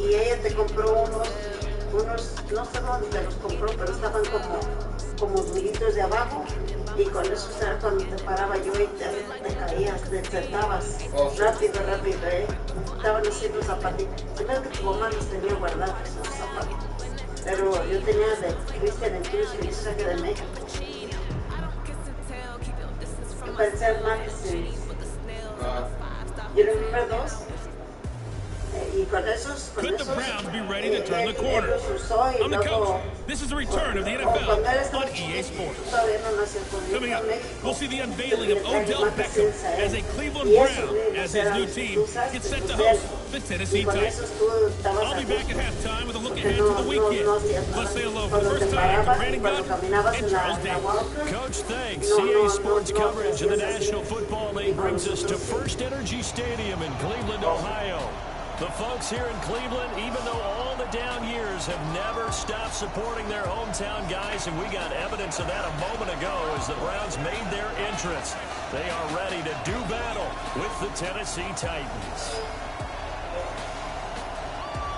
y ella te compró unos, no sé dónde los compró, pero estaban como duritos de abajo, y con eso era cuando te paraba yo y te caías, te sentabas rápido, estaban así los zapatitos. Se ve que tu mamá los tenía guardados esos zapatos, pero yo tenía de Christian Cruz y saque de México. Yo pensé en Magazines. You remember those? Y con esos, Could the Browns be ready to turn the corner? I'm the coach. This is the return of the NFL on EA Sports. Coming up, we'll see the unveiling of Odell Beckham as a Cleveland Brown as his new team gets set to host the Tennessee Titans. I'll be back at halftime with a look ahead to the weekend. Let's say hello for the first time to Brandon Gunn and Charles Davis. Coach, thanks. CA Sports coverage of the National Football League brings us to First Energy Stadium in Cleveland, Ohio. The folks here in Cleveland, even though all the down years, have never stopped supporting their hometown guys, and we got evidence of that a moment ago as the Browns made their entrance. They are ready to do battle with the Tennessee Titans.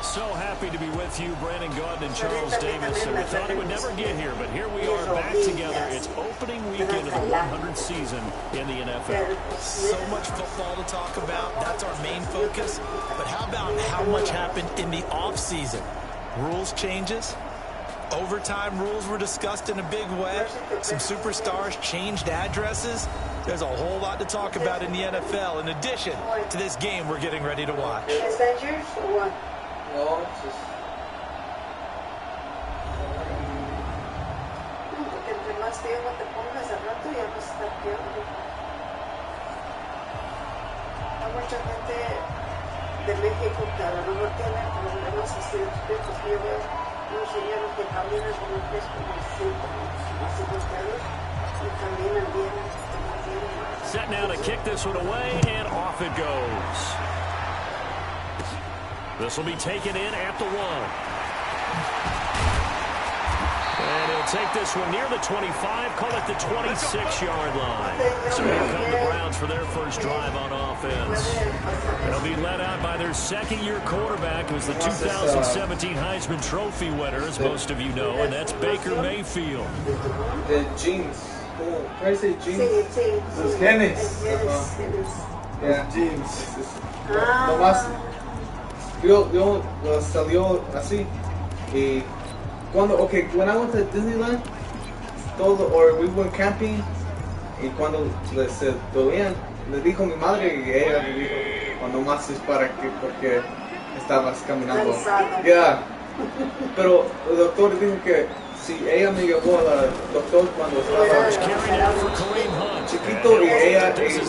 So happy to be with you, Brandon Gaudin and Charles Davis. And we thought it would never get here, but here we are back together. It's opening weekend of the 100th season in the NFL. So much football to talk about. That's our main focus. But how about how much happened in the offseason? Rules changes. Overtime rules were discussed in a big way. Some superstars changed addresses. There's a whole lot to talk about in the NFL in addition to this game we're getting ready to watch. Is that yours or what? No, it's just... Porque entre más viejo te pongas al rato ya vas a estar peor. Hay mucha gente de México que a lo mejor tiene problemas así de espíritus. Yo veo unos señores que caminan con un pez como así, como secuestrados, y caminan bien, Set now to kick this one away, and off it goes. This will be taken in at the 1. And he'll take this one near the 25, call it the 26-yard line. So here come the Browns for their first drive on offense. They'll be led out by their second-year quarterback, who was the 2017 Heisman Trophy winner, as most of you know, and that's Baker Mayfield. The jeans. Can I say jeans? Los genes. Yeah, jeans. Nomás, yo salió así. Y cuando, when I went to Disneyland, or we went camping, y cuando se dolían, le dijo mi madre y ella me dijo, nomás es porque estabas caminando. Yeah. Pero el doctor dijo que si ella me llevó al doctor cuando estaba chiquito y ella no tenía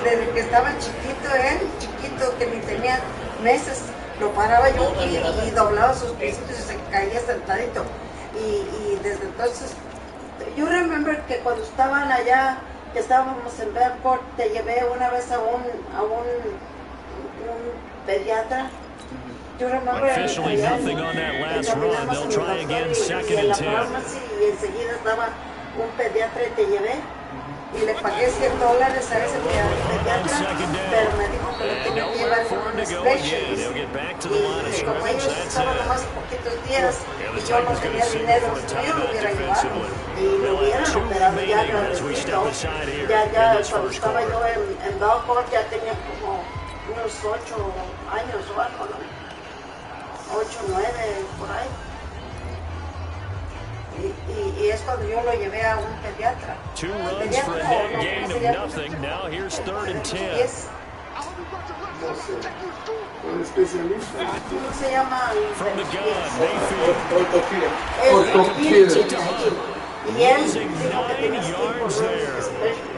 desde que estaba chiquito, que ni tenía meses, lo paraba yo y doblaba sus piecitos y se caía sentadito. Y desde entonces, yo recuerdo que cuando estaban allá, que estábamos en Bedford, te llevé una vez a un pediatra. Officially nothing on that last run. They'll try again, second and 10. Y enseguida estaba un pediatra y te llevé. Y le pagué $100 a ese pediatra, pero me dijo que lo tenía que llevar con un specialist. Y como ellos estaban nomás poquitos días y yo no tenía dinero, yo lo hubiera llevado y lo hubieran operado ya grandecito. Ya cuando estaba yo en Belfort ya tenía como unos 8 años o algo, ¿no? 8, 9, por ahí. Y es cuando yo lo llevé a un pediatra. 2 runs for a net gain of nothing. Now here's 3rd and 10. Un especialista. ¿Cómo se llama? From the gun, Ortopedic. losing 9 yards there.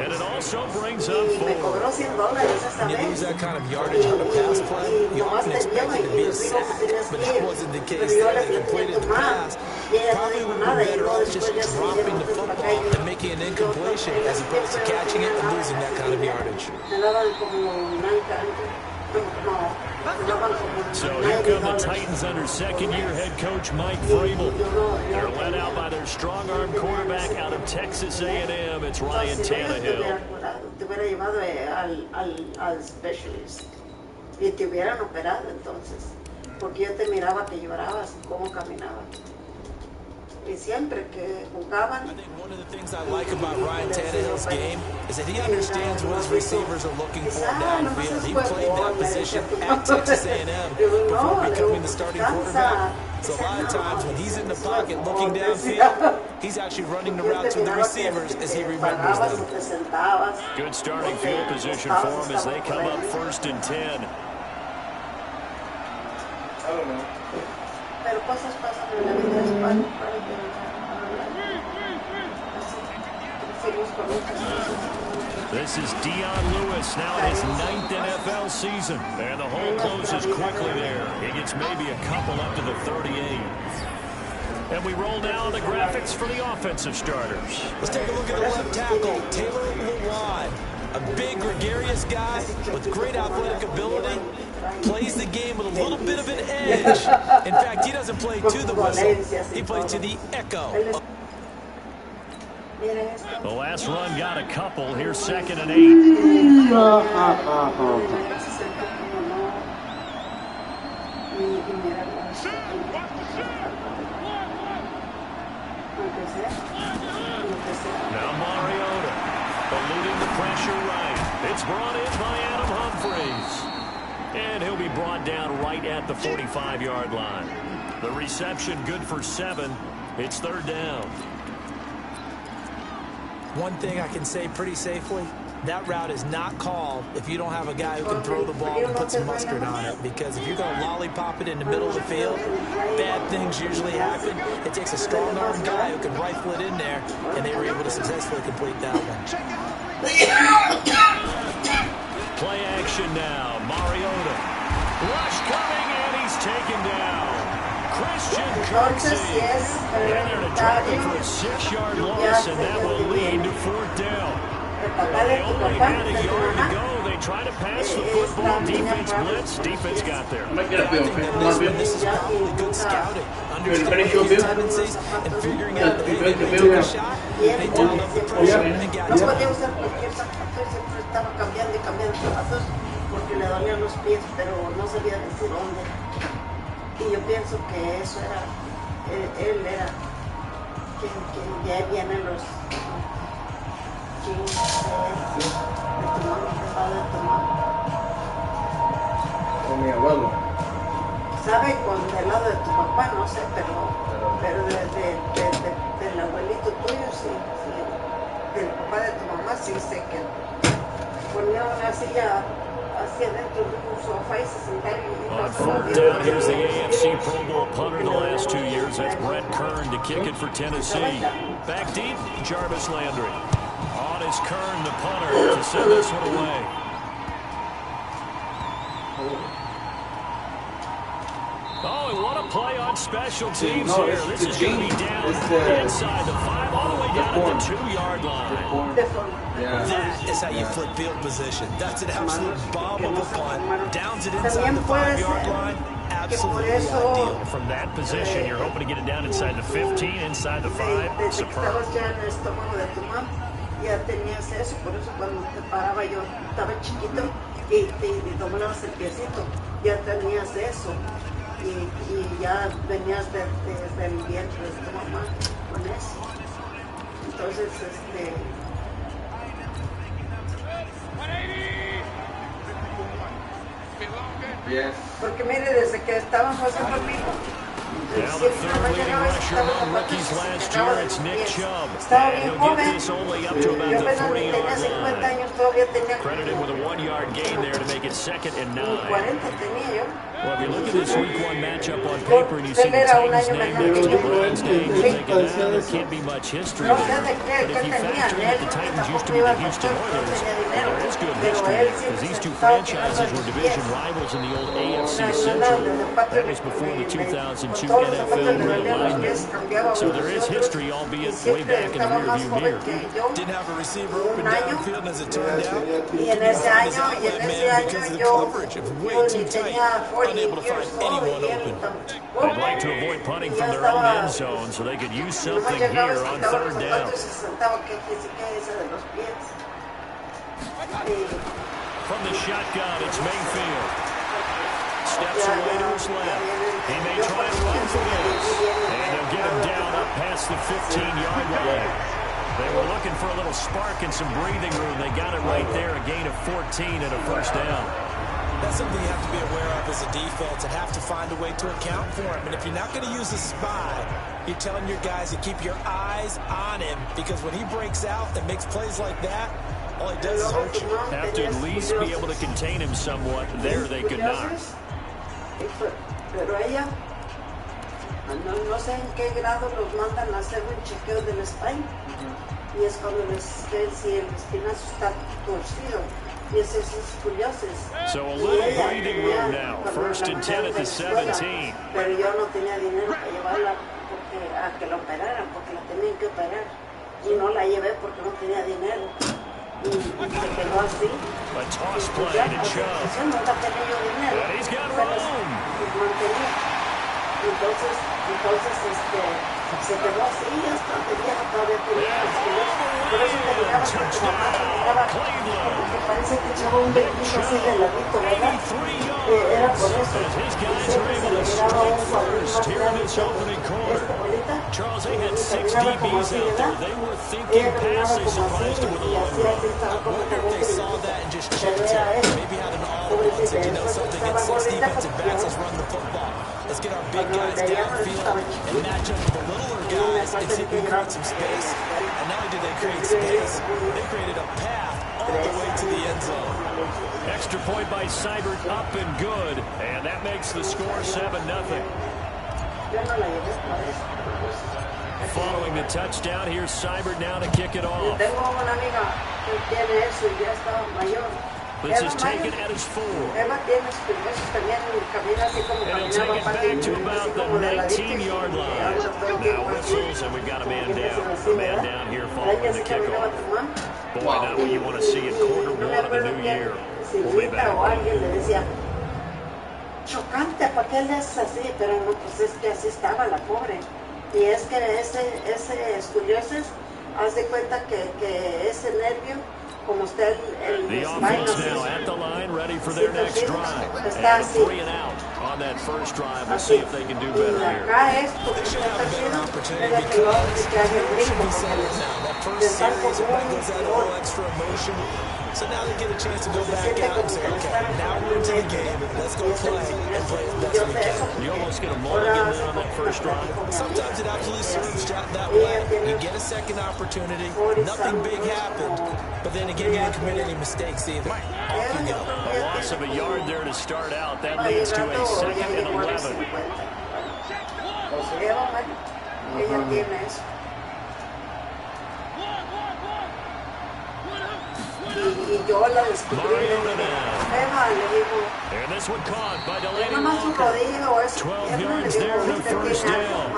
And it also brings up 4. When you lose that kind of yardage on a pass play, you often expect it to be a sack, but that wasn't the case there. They completed the pass. Probably would have been better off just dropping the football and making an incompletion as opposed to catching it and losing that kind of yardage. So here come the Titans under second-year head coach Mike Vrabel. They're led out by their strong-arm quarterback out of Texas A&M. It's Ryan Tannehill. Te hubiera llevado al specialist y te hubieran operado entonces, porque yo te miraba que llorabas, cómo caminabas. Y siempre que jugaban. I think one of the things I like about Ryan Tannehill's game is that he understands what his receivers are looking for downfield. He played that position at Texas A&M before becoming the starting quarterback. So a lot of times when he's in the pocket looking downfield, he's actually running the routes with the receivers as he remembers them. Good starting field position for him as they come up 1st and 10. I don't know. Pero cosas pasan en la vida, es para This is Dion Lewis, now in his 9th NFL season. And the hole closes quickly there. He gets maybe a couple up to the 38. And we roll now on the graphics for the offensive starters. Let's take a look at the left tackle, Taylor Lewan. A big, gregarious guy with great athletic ability. Plays the game with a little bit of an edge. In fact, he doesn't play to the whistle. He plays to the echo. The last run got a couple. Here's 2nd and 8. Now Mariota eluding the pressure right. It's brought in by Adam Humphries. And he'll be brought down right at the 45-yard line. The reception good for 7. It's 3rd down. One thing I can say pretty safely, that route is not called if you don't have a guy who can throw the ball and put some mustard on it. Because if you're going to lollipop it in the middle of the field, bad things usually happen. It takes a strong-arm guy who can rifle it in there, and they were able to successfully complete that one. Play action now. Mariota. Rush coming, and he's taken down. Christian Kirksey. And they're to tackle for a 6-yard loss, and that will lead to 4th down. They only had a yard to go. They try to pass the football. Defense blitz. Defense got there. I think that this is probably good scouting. Understanding his tendencies and figuring out that they took a shot. They dialed up the pressure and got to him. Estaba cambiando y cambiando de pasos porque le dolían los pies, pero no sabía decir dónde. Y yo pienso que eso era, él era quien ya vienen los jeans de tu mamá, de tomar. Con mi abuelo. ¿Sabe? Del lado de tu papá, no sé, pero del abuelito tuyo, sí. Del papá de tu mamá, sí sé que ponía una silla hacia dentro de un sofá y se sentaba on 4th down, here's the AFC Pro Bowl punter the last 2 years. That's Brett Kern to kick it for Tennessee. Back deep, Jarvis Landry. On is Kern, the punter, to send this one away. Oh, and what a play on special teams here. This is going to be down inside the 5, all the way down at the 2-yard line. That is how you flip field position. That's an absolute bomb of a punt. Downs it inside the 5-yard line. Absolutely ideal. From that position, you're hoping to get it down inside the 15, inside the 5. Superb. Ya tenías eso, por eso cuando te paraba yo estaba chiquito y doblabas el piecito, ya tenías eso y ya venías desde el vientre de tu mamá con eso. Entonces, Yes. porque mire, desde que estaban pasando conmigo, Now the third leading rusher among rookies last year, it's Nick Chubb. Estaba And bien he'll get joven. this only up to Yo about the apenas 40-yard tenía 50 line. años, todavía tenía Credited with a 1-yard gain there to make it 2nd and 9. 40 tenía yo. Well, if you look at this Week 1 matchup on paper and you see the Titans name next to the Browns name, you're thinking, there can't be much history No there. sé de But if you factor in that the Titans used to be the Houston Oilers, there is good history there, because these two franchises were division rivals in the old AFC Central. That was before the 2002 NFL real lineman. So there is history, albeit way back in the rearview mirror. Didn't have a receiver open downfield, as it turned out. Y en ese año yo too tight, unable to find anyone open. They'd like to avoid punting from their own end zone so they could use something here on third down. From the shotgun, it's Mayfield. Steps away to his left. He may try and run for this. And they'll get him down up past the 15-yard line. They were looking for a little spark and some breathing room. They got it right there, a gain of 14 and a first down. That's something you have to be aware of as a defense and have to find a way to account for him. And if you're not going to use a spy, you're telling your guys to keep your eyes on him, because when he breaks out and makes plays like that, all he does is hurt you. Have to at least be able to contain him somewhat. There they could not. Pero ella, no sé en qué grado los mandan a hacer un chequeo del spine. Y es cuando les ven si el espinazo está torcido. So a little breathing room now. First and 10 at the 17. Pero yo no tenía dinero para llevarla a que la operaran, porque la tenían que operar. Y no la llevé porque no tenía dinero. Y se quedó así. A toss play to Chubb. Nunca tenía yo dinero. And he's got room. Entonces, se quedó así, hasta tenía todavía por eso te llegaba con tu mamá, porque parece que echaba un bequito así de ladito, ¿verdad? Era por eso. Siempre se le miraba un cuadril más grande. Ahorita, Charles, they had 6 DBs out there. They were thinking pass. They surprised him with a long run. I wonder if they saw that and just checked it. Maybe had an audible and said, you know something, get 6 defensive backs, let's run the football. Let's get our big guys downfield and match up with the littler guys and see if we can create some space. And not only did they create space, they created a path all the way to the end zone. Extra point by Seibert, up and good. And that makes the score 7-0. Following the touchdown, here's Seibert now to kick it off. This is taken at his 4. And he'll take it back to about the 19-yard line. Now whistles, and we've got a man down. A man down here following the kickoff. Boy, not what you want to see in quarter 1 of the new year. We'll be back. Chocante, ¿para qué le haces así? Pero no, pues es que así estaba la pobre. Y es que ese escoliosis, haz de cuenta que ese nervio, como está el the offense now at the line, ready for their next drive. And 3 and out on that first drive. We'll see if they can do better here. They should have a better opportunity because they should be settled now. That first series, everybody goes out a little extra emotion. So now they get a chance to go back out and say, okay, now we're into the game. Let's go play and play as best we can. You almost get a mulligan on that first drive. Sometimes it absolutely serves that way. You get a second opportunity. Nothing big happened. But then again, you didn't commit any mistakes either. Off you go. A loss of a yard there to start out. That leads to a 2nd and 11. Y yo la descubrí. And this one caught by Delaney Walker. 12 yards there to first down.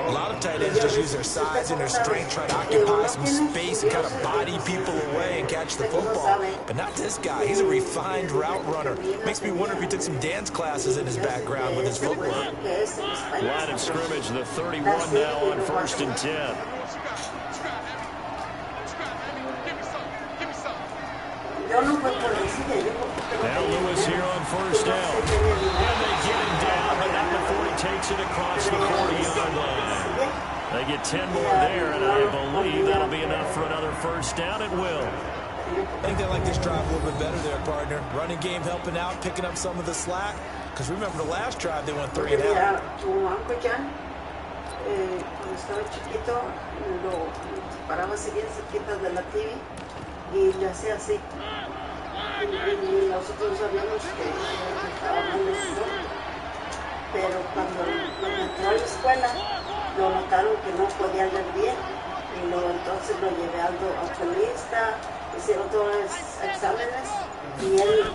A lot of tight ends just use their size and their strength, try to occupy some space and kind of body people away and catch the football. But not this guy. He's a refined route runner. Makes me wonder if he took some dance classes in his background with his footwork. Line of scrimmage, the 31 now on 1st and 10. Now Lewis here on first down. And they get him down, but not before he takes it across the 40-yard line. They get 10 more there, and I believe that'll be enough for another first down. It will. I think they like this drive a little bit better there, partner. Running game helping out, picking up some of the slack. Because remember the last drive, they went 3 and out. Cuando estaba chiquito, lo paraba seguir cerquita de la TV y le hacía así. Y nosotros sabíamos que estaba mal de su voz. Pero cuando entró a la escuela, lo notaron que no podía leer bien. Y entonces lo llevé al oculista, hicieron todos los exámenes y él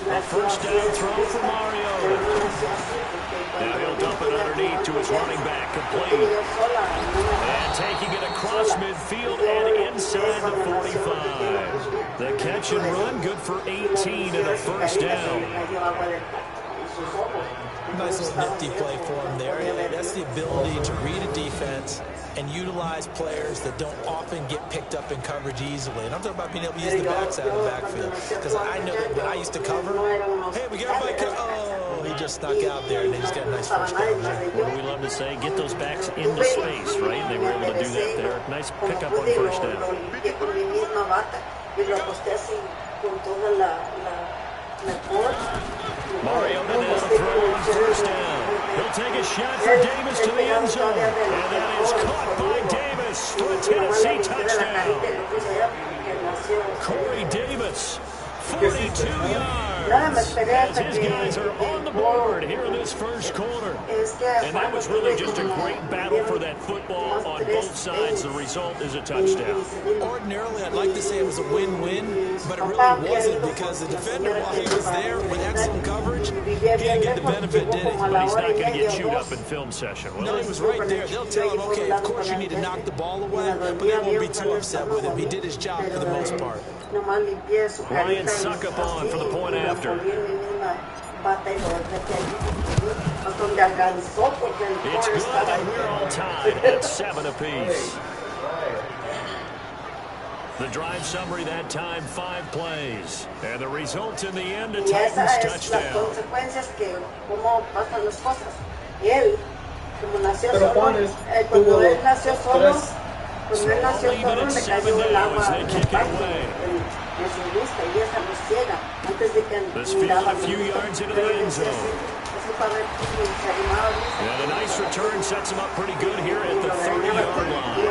A first down throw for Mariota. Now he'll dump it underneath to his running back, complete. And taking it across midfield and inside the 45. The catch and run, good for 18 and a first down. Nice little nifty play for him there. That's the ability to read a defense and utilize players that don't often get picked up in coverage easily. And I'm talking about being able to use the backside of the backfield. Because I know that when I used to cover, hey, we got everybody. Oh, he just snuck out there, and they just got a nice first down there. What do we love to say? Get those backs into space, right? And they were able to do that there. Nice pickup on first down. Mariota now to throw on first down. He'll take a shot for Davis to the end zone. And that is caught by Davis for a Tennessee touchdown. Corey Davis, 42 yards. As his guys are on the board here in this first quarter. And that was really just a great battle for that football on both sides. The result is a touchdown. Ordinarily, I'd like to say it was a win-win, but it really wasn't because the defender, while he was there with excellent coverage, he didn't get the benefit, did he? But he's not going to get chewed up in film session. No, he was right there. They'll tell him, okay, of course you need to knock the ball away, but they won't be too upset with him. He did his job for the most part. Ryan Succop for the point after. It's good, and we're all tied at 7 apiece. The drive summary that time, 5 plays. And the result in the end, a Titans touchdown. Small lead at 7 now as they kick it away. This field a few yards into the end zone. And a nice return sets him up pretty good here at the 30-yard line.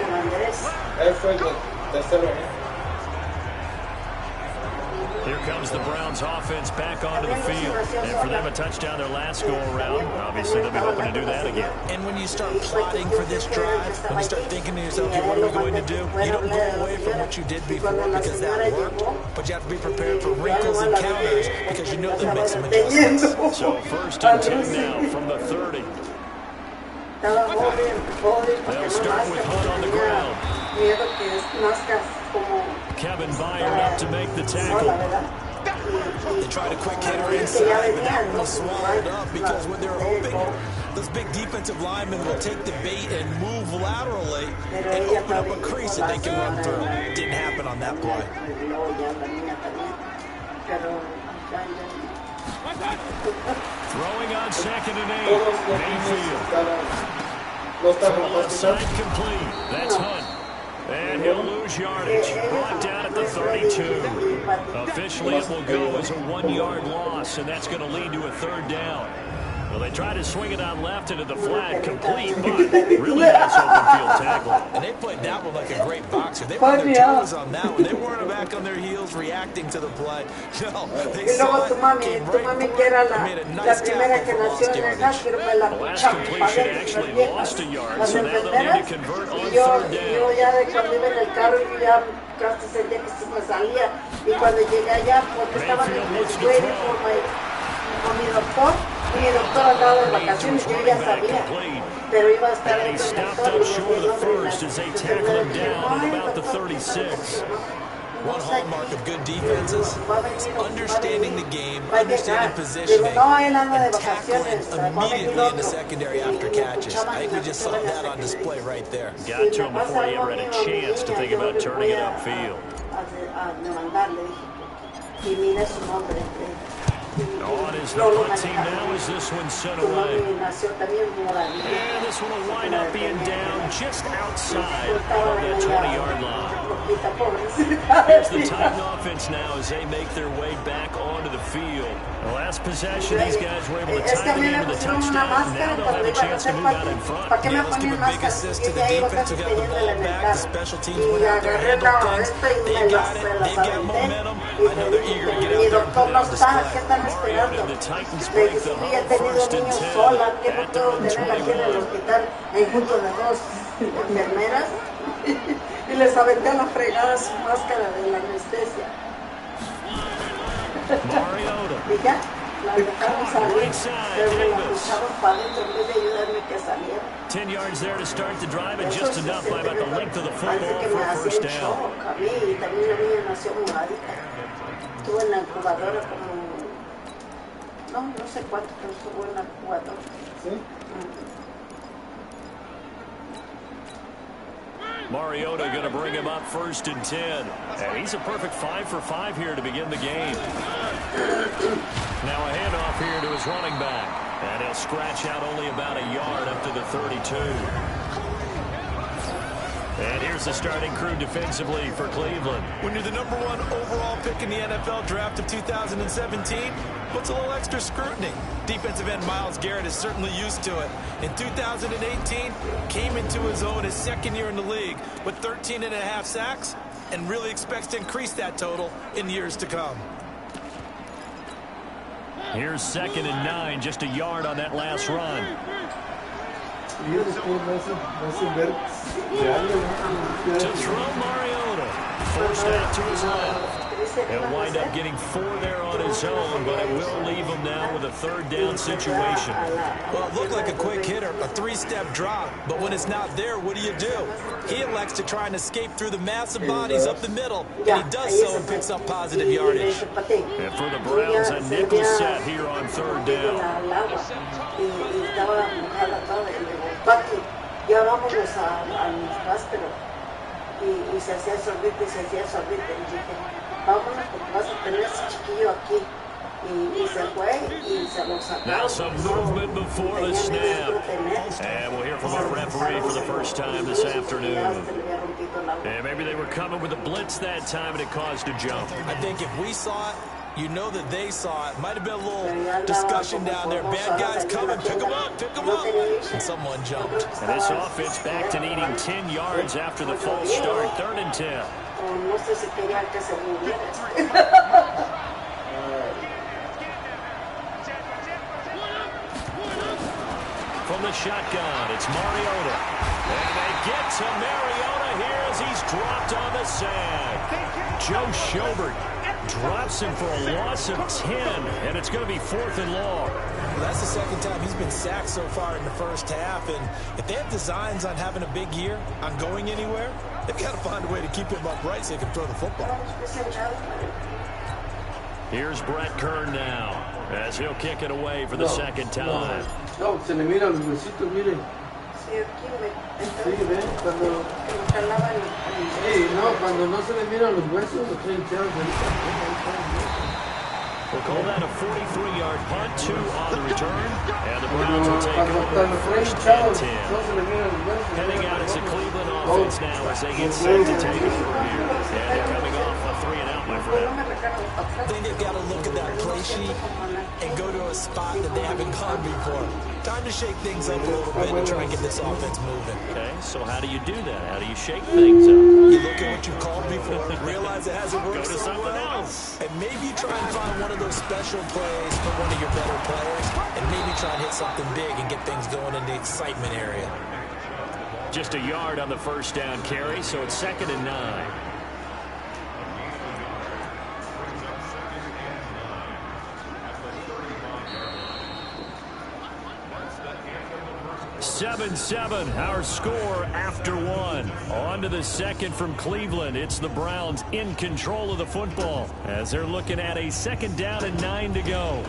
Here comes the Browns offense back onto the field. And for them, a touchdown their last go-around. Obviously, they'll be hoping to do that again. And when you start plotting for this drive, when you start thinking to yourself, okay, what are we going to do? You don't go away from what you did before because that worked. But you have to be prepared for wrinkles and counters because you know they'll make some adjustments. So first and 10 now from the 30. They'll start with Hunt on the ground. Kevin Byard up to make the tackle. They tried a quick hitter inside, but that one was swallowed up because what they're hoping, those big defensive linemen will take the bait and move laterally and open up a crease that they can run through. Didn't happen on that play. Throwing on 2nd and 8. Mayfield. To the left side, complete. That's Hunt. And he'll lose yardage. Brought down at the 32. Officially, it will go as a 1-yard loss, and that's going to lead to a 3rd down. Well, they tried to swing it on left into the flat, complete, but really nice open field tackle. And they played that one like a great boxer. They were on their toes on that one. They weren't back on their heels reacting to the play. No, they saw it, came right and made a nice tackle for lost yardage. The last completion actually lost a yard, so now they'll need to convert on 3rd down. Mayfield looks to throw. Mi doctor andaba de vacaciones, yo ya sabía, pero iba a estar ahí. He stopped up short of the first as they tackle him down at about the 36. One hallmark of good defenses is understanding the game, understanding positioning, and tackling immediately in the secondary after catches. I think we just saw that on display right there. Got to him before he ever had a chance to think about turning it upfield. On is the punt team now as this one sent away. And this one will wind up being down just outside of that 20-yard line. Here's the Titan offense now as they make their way back onto the field. The last possession, these guys were able to tie the game with a touchdown. Now they'll have a chance to move out in front. Yeah, let's give a big assist to the defense who got the ball back. The special teams went out there, handled things. They got it. They've got momentum. I know they're eager to get out there and put it on display. Mariota and the Titans break the huddle, 1st and 10 at their own 21. Y les aventé a la fregada su máscara de la anestesia. Mariota. Y ya, la dejaron salir. Right side, Pero me la Davis. pusieron para adentro en vez de ayudarme que saliera. 10 yards there to start the drive, and Eso just sí enough se by about the tremendo. length of the Parece football que for me a first hacía down. shock a mí, y también la niña nació moradita. Estuvo en la incubadora como, no sé cuánto, pero estuvo en la incubadora. ¿Sí? Mariota going to bring him up 1st and 10. And he's a perfect 5 for 5 here to begin the game. Now a handoff here to his running back. And he'll scratch out only about a yard up to the 32. And here's the starting crew defensively for Cleveland. When you're the #1 overall pick in the NFL draft of 2017, puts a little extra scrutiny. Defensive end Myles Garrett is certainly used to it. In 2018, came into his own his second year in the league with 13.5 sacks and really expects to increase that total in years to come. Here's 2nd and 9, just a yard on that last run. To throw Mariota. Forced out to his left. He'll wind up getting 4 there on his own, but it will leave him now with a 3rd down situation. Well, it looked like a quick hitter, a 3-step drop, but when it's not there, what do? He elects to try and escape through the massive bodies up the middle, and he does so and picks up positive yardage. And for the Browns, a nickel set here on 3rd down. Ya vámonos al rastro. Y se hacía sorbete, y dije, vámonos porque vas a tener ese chiquillo aquí. Y se fue y se lo sacaron. Now some movement before the snap. And we'll hear from our referee for the first time this afternoon. And maybe they were coming with a blitz that time and it caused a jump. I think if we saw it, you know that they saw it. Might have been a little discussion down there. Bad guys coming, pick them up, and someone jumped. And this offense back to needing 10 yards after the false start. 3rd and 10. From the shotgun, it's Mariota. And they get to Mariota here as he's dropped on the sag. Joe Schobert drops him for a loss of 10, and it's going to be 4th and long. Well, that's the second time he's been sacked so far in the first half, and if they have designs on having a big year, on going anywhere, they've got to find a way to keep him upright so he can throw the football. Here's Brett Kern now, as he'll kick it away for the 2nd time. No, se le mira los huesitos, mire. Sí, ve, cuando... Sí, no, cuando no se le miran los huesos, los traen hinchados. We'll call that a 43-yard punt, 2 on the return, and the Browns will take over 1st and 10. Heading out as a Cleveland offense now as they get set to take over here. And they're coming off a 3-and-out, my friend. I think they've got to look at that play sheet and go to a spot that they haven't gone before. Time to shake things up a little bit and try and get this offense moving. Okay, so how do you do that? How do you shake things up? You look at what you called before, realize it hasn't worked. Go to something else. And maybe try and find one of those special plays for one of your better players, and maybe try and hit something big and get things going in the excitement area. Just a yard on the 1st down carry, so it's 2nd and 9. 7-7, our score after 1. On to the 2nd from Cleveland. It's the Browns in control of the football as they're looking at a 2nd down and 9 to go.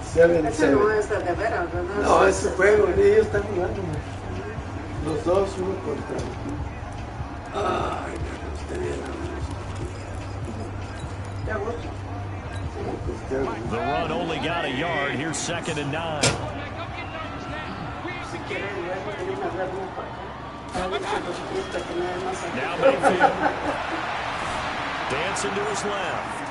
7-7. No, es su juego, ellos están jugando. Los dos, uno contra el Ay, the run only got a yard. Here's 2nd and 9. Now Mayfield. Dancing to his left.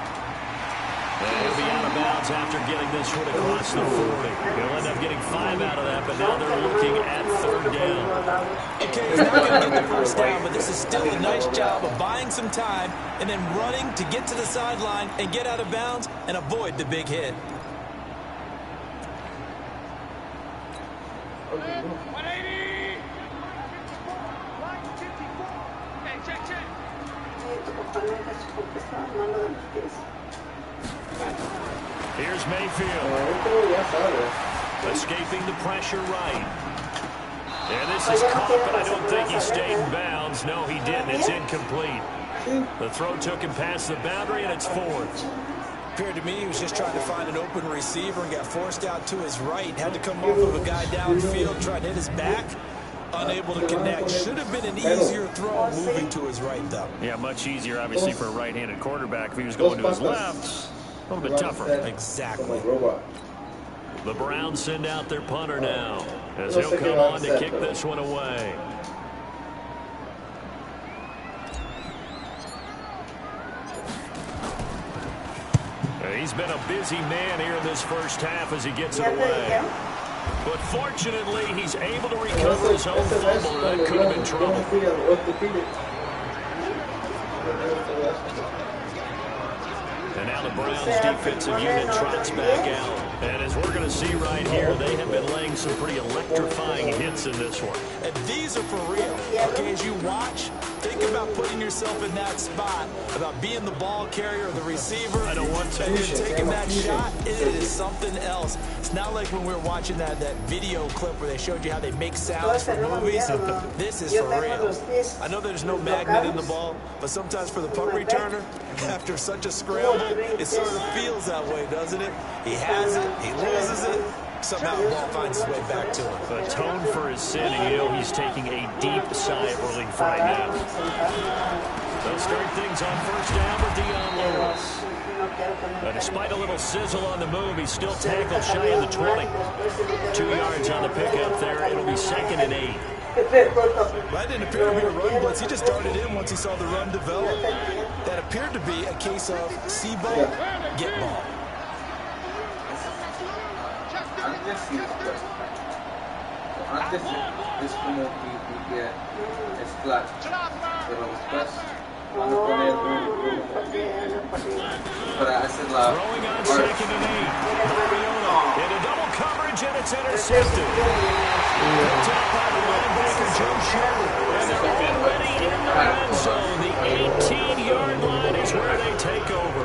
And he'll be out of bounds after getting this one across the 40. He'll end up getting 5 out of that, but now they're looking at 3rd down. Okay, he's not going to get the 1st down, but this is still a nice job of buying some time and then running to get to the sideline and get out of bounds and avoid the big hit. Here's Mayfield. Escaping the pressure right. And this is caught, but I don't think he stayed in bounds. No, he didn't. It's incomplete. The throw took him past the boundary, and it's fourth. Appeared to me he was just trying to find an open receiver and got forced out to his right. Had to come off of a guy downfield, trying to hit his back. Unable to connect. Should have been an easier throw moving to his right, though. Yeah, much easier, obviously, for a right-handed quarterback. If he was going to his left, a little bit tougher. Exactly. The Browns send out their punter now, as he'll come on to kick this one away. He's been a busy man here in this first half as he gets it away. But fortunately, he's able to recover his own fumble. That could have been trouble. And now the Browns defensive unit trots back out. And as we're going to see right here, they have been laying some pretty electrifying hits in this one. And these are for real. Okay, as you watch, think about putting yourself in that spot, about being the ball carrier or the receiver. I don't want to. And you're taking that shot, it is something else. It's not like when we were watching that video clip where they showed you how they make sounds for movies. This is for real. I know there's no magnet in the ball, but sometimes for the punt returner, after such a scramble, it sort of feels that way, doesn't it? He has it, he loses it, somehow the ball finds its way back to him. Atone for his sin, and you know he's taking a deep sigh of relief right now. They'll start things on first down with Dion Lewis. Despite a little sizzle on the move, he's still tackled shy of the 20. 2 yards on the pickup there. It'll be 2nd and 8. That didn't appear to be a run blitz. He just darted in once he saw the run develop. That appeared to be a case of see ball, get ball. Antes es como que es flat, pero después van a poner para hacer la throwing on 2nd and 8. Mariota in a double coverage, and it's intercepted. Picked up by the linebacker Joe Sherman, and they're already in the red zone. The 18-yard line is where they take over.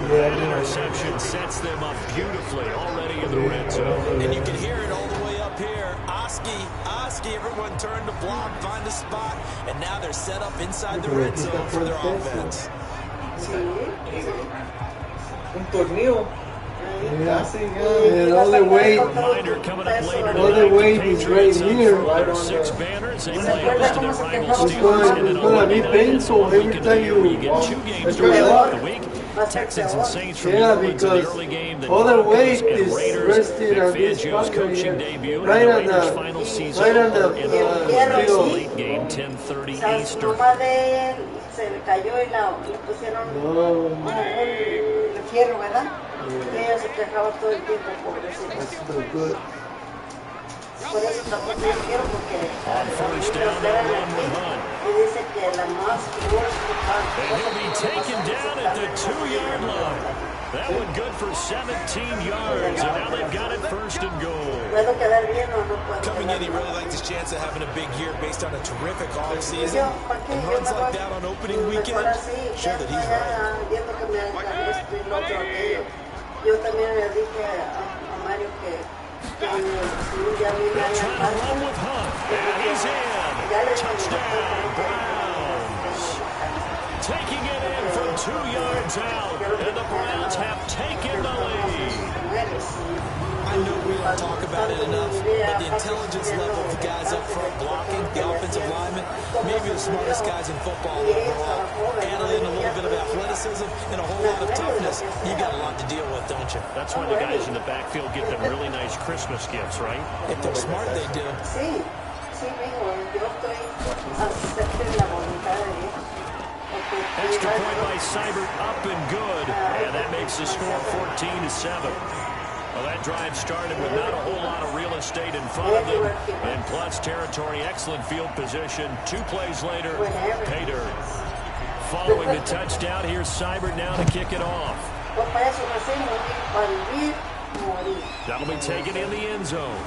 That interception sets them up beautifully already in the red zone. And you can hear it all the way up here. Oski, everyone turned to block, find a spot, and now they're set up inside the red zone for their offense. Un torneo. And all the weight is right here. Six banners. They play It's gonna be painful every time you get 2 games during the week. Texans and Saints from because the early game. all the weight is rested on this coaching debut. right on the final season in the late game, 10:30 Eastern. Se le cayó y le pusieron un fierro, ¿verdad? Y ella se quejaba todo el tiempo, pobrecita. Por eso tampoco yo quiero, porque y dice que la más and he'll be taken down at the 2-yard line. That one good for 17 yards, and now they've got it 1st and goal. Coming in, he really liked his chance of having a big year based on a terrific offseason. And runs like that on opening weekend, sure that he's right. Yo también le dije a Mario que trying to run with Hunt, and he's in. Touchdown, Browns. Taking it in from 2 yards out, and the Browns have taken the lead. I know we don't talk about it enough, but the intelligence level of the guys up front blocking, the offensive linemen, maybe the smartest guys in football overall. Add in a little bit of athleticism and a whole lot of toughness. You got a lot to deal with, don't you? That's why the guys in the backfield get them really nice Christmas gifts, right? If they're smart, they do. Extra point by Seibert, up and good, and that makes the score 14-7. Well, that drive started with not a whole lot of real estate in front of them. In plus territory, excellent field position. 2 plays later, pay dirt. Following the touchdown, here's Seibert now to kick it off. That'll be taken in the end zone.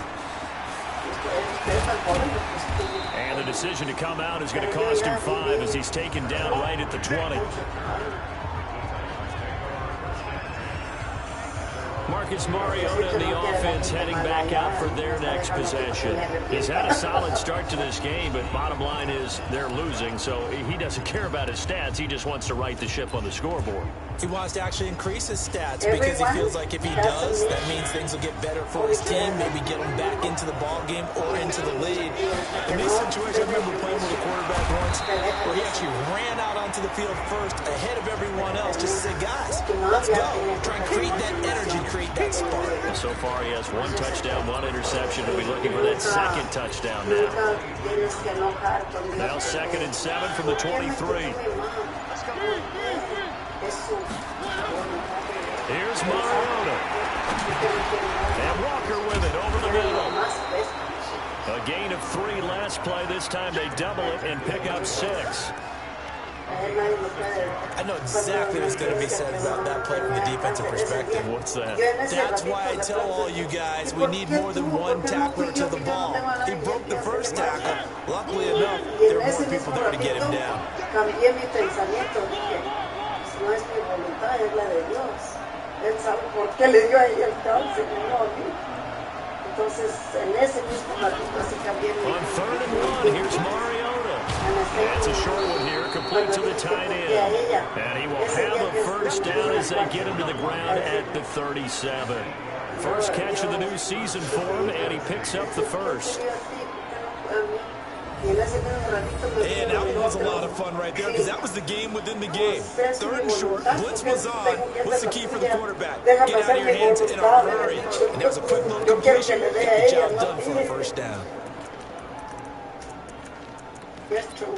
And the decision to come out is going to cost him 5 as he's taken down right at the 20. Marcus Mariota and the offense heading back out for their next possession. He's had a solid start to this game, but bottom line is they're losing, so he doesn't care about his stats. He just wants to right the ship on the scoreboard. He wants to actually increase his stats because he feels like if he does, that means things will get better for his team, maybe get him back into the ball game or into the lead. In these situations, I remember playing with a quarterback once where he actually ran out onto the field first ahead of everyone else just to say, guys, let's go. Try and create that energy, create that spark. So far, he has 1 touchdown, 1 interception. He'll be looking for that second touchdown now. Now 2nd and 7 from the 23. Here's Mariota. And Walker with it over the middle. A gain of 3 last play. This time they double it and pick up 6. I know exactly what's going to be said about that play from the defensive perspective. What's that? That's why I tell all you guys we need more than 1 tackler to the ball. He broke the first tackle. Luckily enough, there were more people there to get him down. No es mi voluntad, es la de Dios. Él sabe por qué le dio a ella el cáncer, no a mí. Entonces, en ese mismo ratito así cambié mi... On 3rd and 1, here's Mariota. That's a short one here, complete to the tight end. And he will have a first down as they get him to the ground at the 37. First catch of the new season for him, and he picks up the first. And that was a lot of fun right there because that was the game within the game. 3rd and short, blitz was on. What's the key for the quarterback? Get out of your hands in a hurry. And that was a quick little completion. Get the job done for a first down. Yes, true.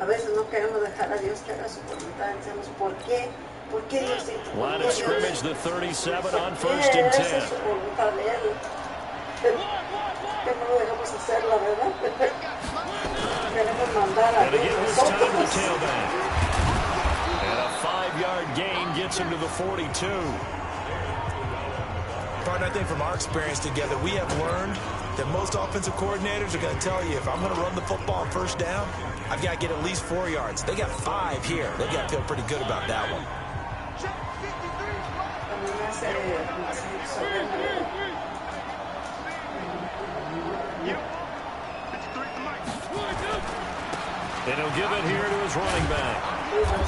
A veces no queremos dejar a Dios que haga su voluntad. Decimos, ¿por qué? ¿Por qué Dios? Line of scrimmage, the 37 on 1st and 10. Esa es su voluntad de Él. Que no lo dejamos hacer, la verdad. And again, this time to the tailback. And a 5-yard gain gets him to the 42. Partner, I think from our experience together, we have learned that most offensive coordinators are going to tell you, if I'm going to run the football on first down, I've got to get at least 4 yards. They got 5 here. They got to feel pretty good about that one. And he'll give it here to his running back.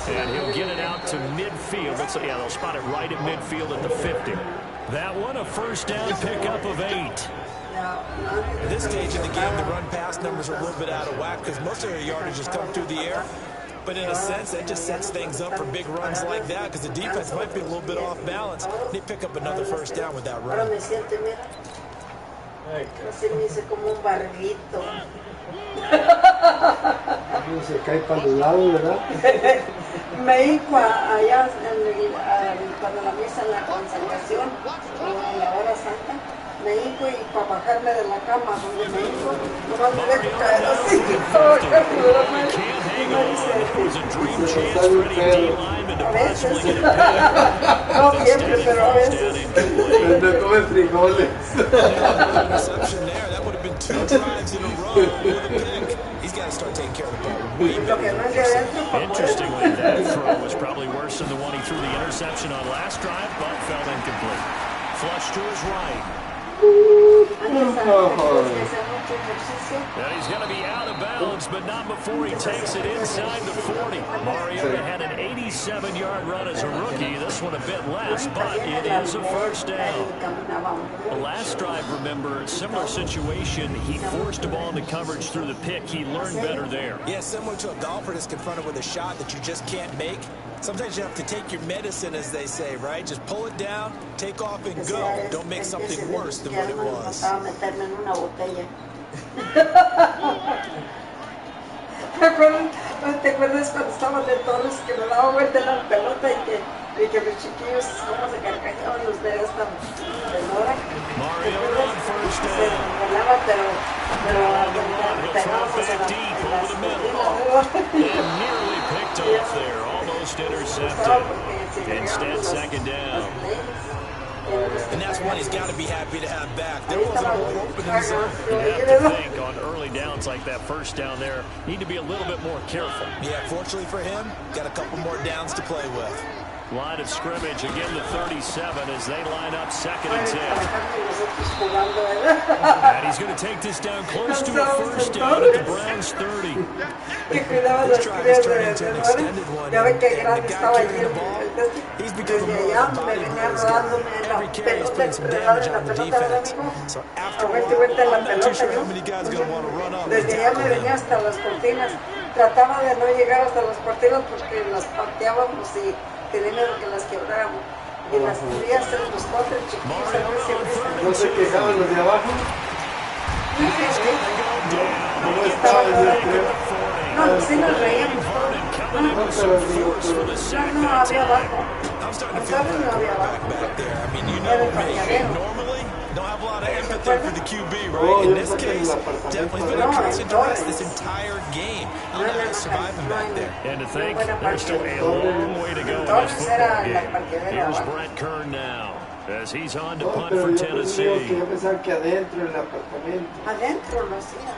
And he'll get it out to midfield. Let's say, yeah, they'll spot it right at midfield at the 50. That one, a first down pickup of 8. At this stage in the game, the run-pass numbers are a little bit out of whack because most of their yardage has come through the air. But in a sense, that just sets things up for big runs like that because the defense might be a little bit off balance. They pick up another first down with that run. Se cae para los lados, ¿verdad? Me dijo allá cuando la misa en la consagración, en la hora santa, me dijo, y para bajarme de la cama donde me dijo, nomás me dejo caer así. A veces, no siempre, pero a veces. No come frijoles. Reception there, that would have been 2 drives in a row with a pick. He's got to start taking care of the ball. Interestingly, that throw was probably worse than the one he threw the interception on last drive, but fell incomplete. Flush to his right. And he's going to be out of bounds, but not before he takes it inside the 40. Mariota had an 87-yard run as a rookie. This one a bit less, but it is a first down. The last drive, remember, similar situation. He forced a ball into coverage through the pick. He learned better there. Yeah, similar to a golfer that's confronted with a shot that you just can't make. Sometimes you have to take your medicine, as they say, right? Just pull it down, take off, and go. Don't make something worse than what it was. ¿Te acuerdas cuando estaban de Torres que me daba vuelta la pelota y que mis chiquillos cómo se carcajaban los de esta pelota? Se volaba, pero pegábamos en las nearly picked off there, almost intercepted. Instead, second down. And that's one he's got to be happy to have back. There wasn't a hole open in the zone. You have to think on early downs like that first down there, need to be a little bit more careful. Yeah, fortunately for him, got a couple more downs to play with. Line of scrimmage, again the 37 as they line up 2nd and 10. And he's going to take this down close to a first down at the Browns 30. This drive is turning into an extended one, and the guy carrying the ball, he's becoming more of a body blow. Every carry is putting some damage on the defense. So after a while, I'm not too sure how many guys are going to want to run up and tackle him. Trataba de no llegar hasta las cortinas porque las pateábamos y tenía miedo que las quebráramos. Y las cubrías en los cotres chiquitos. ¿No se quejaban los de abajo? ¿Cómo estaba el día? No, sí nos reíamos todos. No había abajo. Entonces no había abajo. Era el parqueadero. Don't have a lot of empathy for the QB, right? In this case, definitely been a constant duress this entire game. I don't know how to survive him back there. And to think, there's still a long way to go in this football game. Here's Brent Kern now, as he's on to punt for Tennessee. Yo pensaba que adentro en el apartamento. Adentro lo hacía.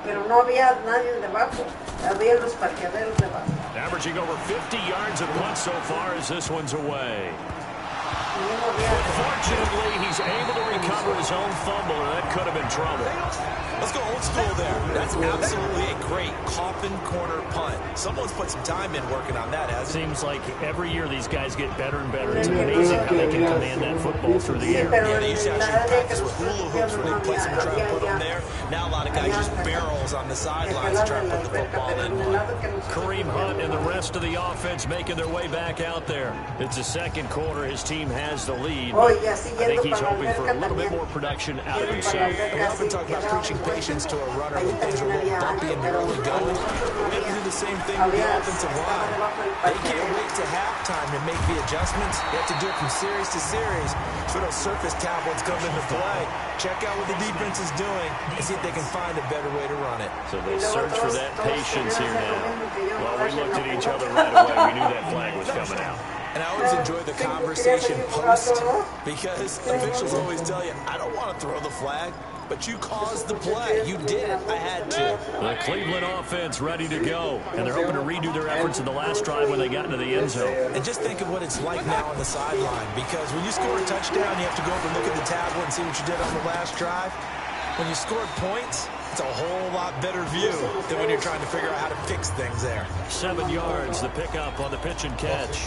Pero no había nadie debajo. Había los parqueaderos debajo. Averaging over 50 yards a punt so far as this one's away. Fortunately, he's able to recover his own fumble, and that could have been trouble. Let's go old school there. That's absolutely a great coffin corner punt. Someone's put some time in working on that, hasn't it? Seems like every year these guys get better and better. It's amazing how they can command that football through the air. Yeah, they used to actually practice with hula hoops when they play some try to put them there. Now a lot of guys use barrels on the sidelines to try to put the football in one. Kareem Hunt and the rest of the offense making their way back out there. It's the second quarter. His team has the lead. I think he's hoping for a little bit more production out of himself. We often talk about preaching patience to a runner when things are a little bumpy and early going. We have to do the same thing with the offensive line. They can't wait to halftime to make the adjustments. They have to do it from series to series. So those surface tablets come into play. Check out what the defense is doing and see if they can find a better way to run it. So they search for that patience here now. Well, we looked at each other right away. We knew that flag was coming out. And I always enjoy the conversation post because officials always tell you, I don't want to throw the flag, but you caused the play. You did it. I had to. The Cleveland offense ready to go, and they're hoping to redo their efforts in the last drive when they got into the end zone. And just think of what it's like now on the sideline, because when you score a touchdown, you have to go over and look at the tablet and see what you did on the last drive. When you scored points, it's a whole lot better view than when you're trying to figure out how to fix things there. 7 yards, the pickup on the pitch and catch.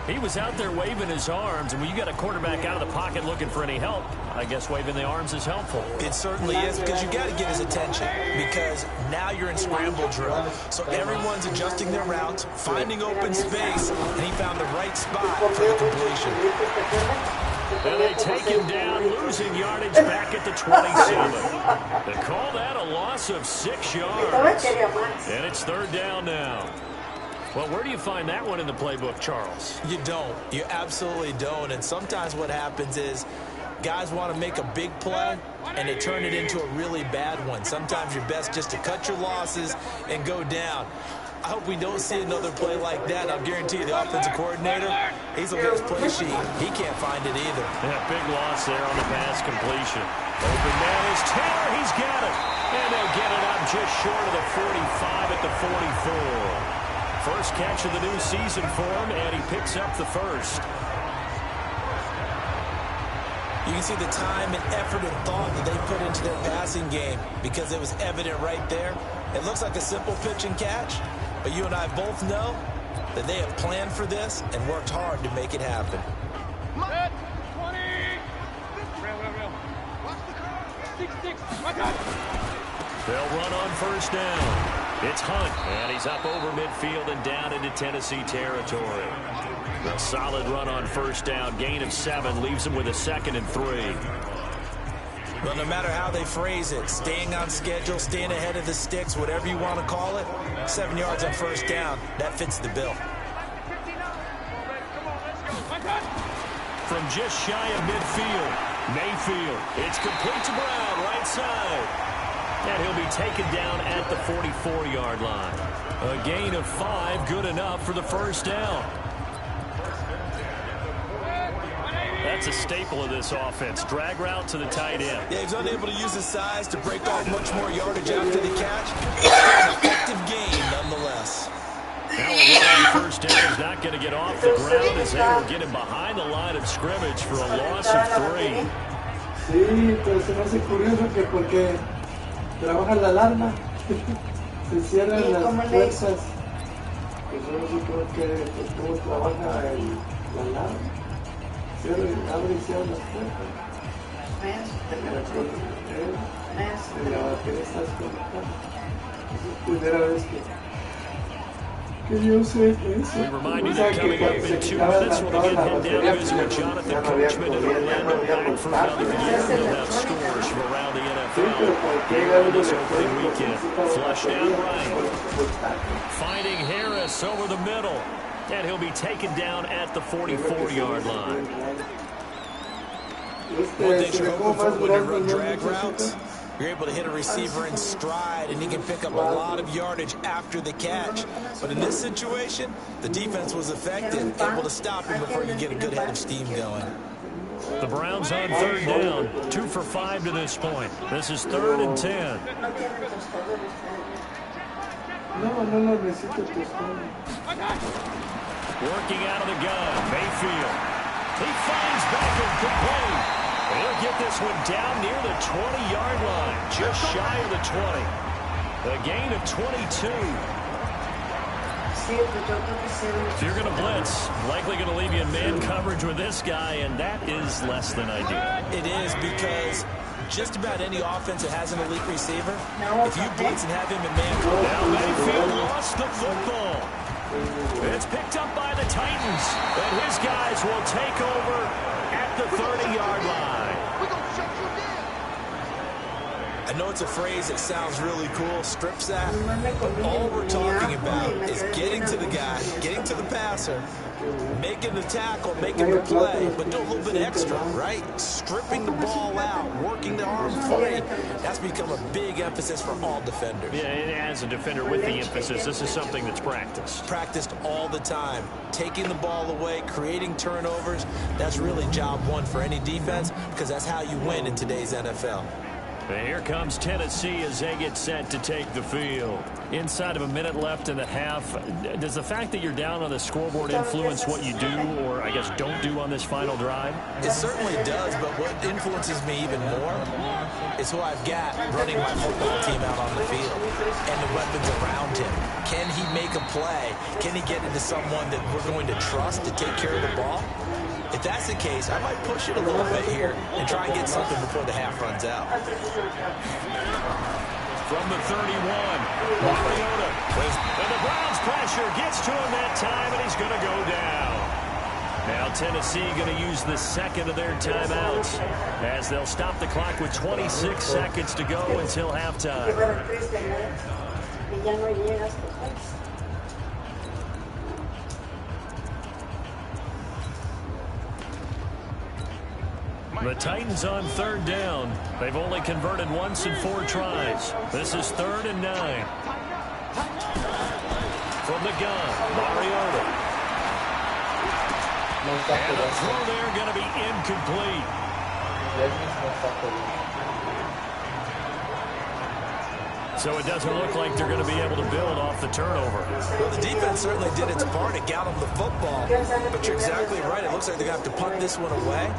He was out there waving his arms, and when you got a quarterback out of the pocket looking for any help, I guess waving the arms is helpful. It certainly is, because you got to get his attention, because now you're in scramble drill. So everyone's adjusting their routes, finding open space, and he found the right spot for the completion. And they take him down, losing yardage back at the 27. They call that a loss of 6 yards. And it's 3rd down now. Well, where do you find that one in the playbook, Charles? You don't. You absolutely don't. And sometimes what happens is guys want to make a big play, and they turn it into a really bad one. Sometimes you're best just to cut your losses and go down. I hope we don't see another play like that. I'll guarantee you the offensive coordinator, he's looking at his play sheet. He can't find it either. Yeah, big loss there on the pass completion. Open man is Taylor. He's got it. And they'll get it up just short of the 45 at the 44. First catch of the new season for him, and he picks up the first. You can see the time and effort and thought that they put into their passing game because it was evident right there. It looks like a simple pitch and catch, but you and I both know that they have planned for this and worked hard to make it happen. Set, 20. Real. Watch the car. 6. They'll run on first down. It's Hunt, and he's up over midfield and down into Tennessee territory. A solid run on first down, gain of 7, leaves him with a 2nd and 3. Well, no matter how they phrase it, staying on schedule, staying ahead of the sticks, whatever you want to call it, 7 yards on first down, that fits the bill. From just shy of midfield, Mayfield. It's complete to Brown, right side. And he'll be taken down at the 44-yard line. A gain of 5, good enough for the first down. That's a staple of this offense. Drag route to the tight end. Yeah, he's unable to use his size to break off much more yardage after the catch. It's an effective gain nonetheless. the ground as they will get him behind the line of scrimmage for a loss of 3. Sí, pero se me hace curioso que porque trabaja la alarma, se cierran las puertas. Pues yo no sé cómo trabaja la alarma. Abre y cierra las puertas. En la batería está desconectada. Es la primera vez que yo sé eso. We remind you that coming up in 2 minutes, we'll again head down to visit with Jonathan Coachman in Orlando, back for another year. We'll have scores from around the NFL here on this opening weekend. Flush down right. Finding Harris over the middle. And he'll be taken down at the 44-yard line. One thing you're hoping for when you run drag routes, you're able to hit a receiver in stride, and he can pick up a lot of yardage after the catch. But in this situation, the defense was effective, able to stop him before you get a good head of steam going. The Browns on 3rd down, 2 for 5 to this point. This is 3rd and 10. No necesito tostón. Working out of the gun, Mayfield. He finds Beckham complete. He'll get this one down near the 20-yard line, just shy of the 20. A gain of 22. If you're going to blitz, likely going to leave you in man coverage with this guy, and that is less than ideal. It is, because just about any offense that has an elite receiver, if you blitz and have him in man coverage. Now Mayfield lost the football. It's picked up by the Titans, and his guys will take over at the 30-yard line. I know it's a phrase that sounds really cool, strip sack, but all we're talking about is getting to the guy, getting to the passer, making the tackle, making the play, but do a little bit extra, right? Stripping the ball out, working the arm free. That's become a big emphasis for all defenders. Yeah, and as a defender with the emphasis, this is something that's practiced. Practiced all the time. Taking the ball away, creating turnovers, that's really job one for any defense, because that's how you win in today's NFL. And here comes Tennessee as they get set to take the field. Inside of a minute left in the half, does the fact that you're down on the scoreboard influence what you do, or I guess don't do on this final drive? It certainly does, but what influences me even more is who I've got running my football team out on the field and the weapons around him. Can he make a play? Can he get into someone that we're going to trust to take care of the ball? If that's the case, I might push it a little bit here and try and get something before the half runs out. From the 31, Mariota. And the Browns pressure gets to him that time, and he's going to go down. Now Tennessee going to use the second of their timeouts as they'll stop the clock with 26 seconds to go until halftime. The Titans on 3rd down. They've only converted once in 4 tries. This is 3rd and 9. From the gun, Mariota. And the throw there going to be incomplete. So it doesn't look like they're going to be able to build off the turnover. Well, the defense certainly did its part. It got them the football. But you're exactly right. It looks like they're going to have to punt this one away.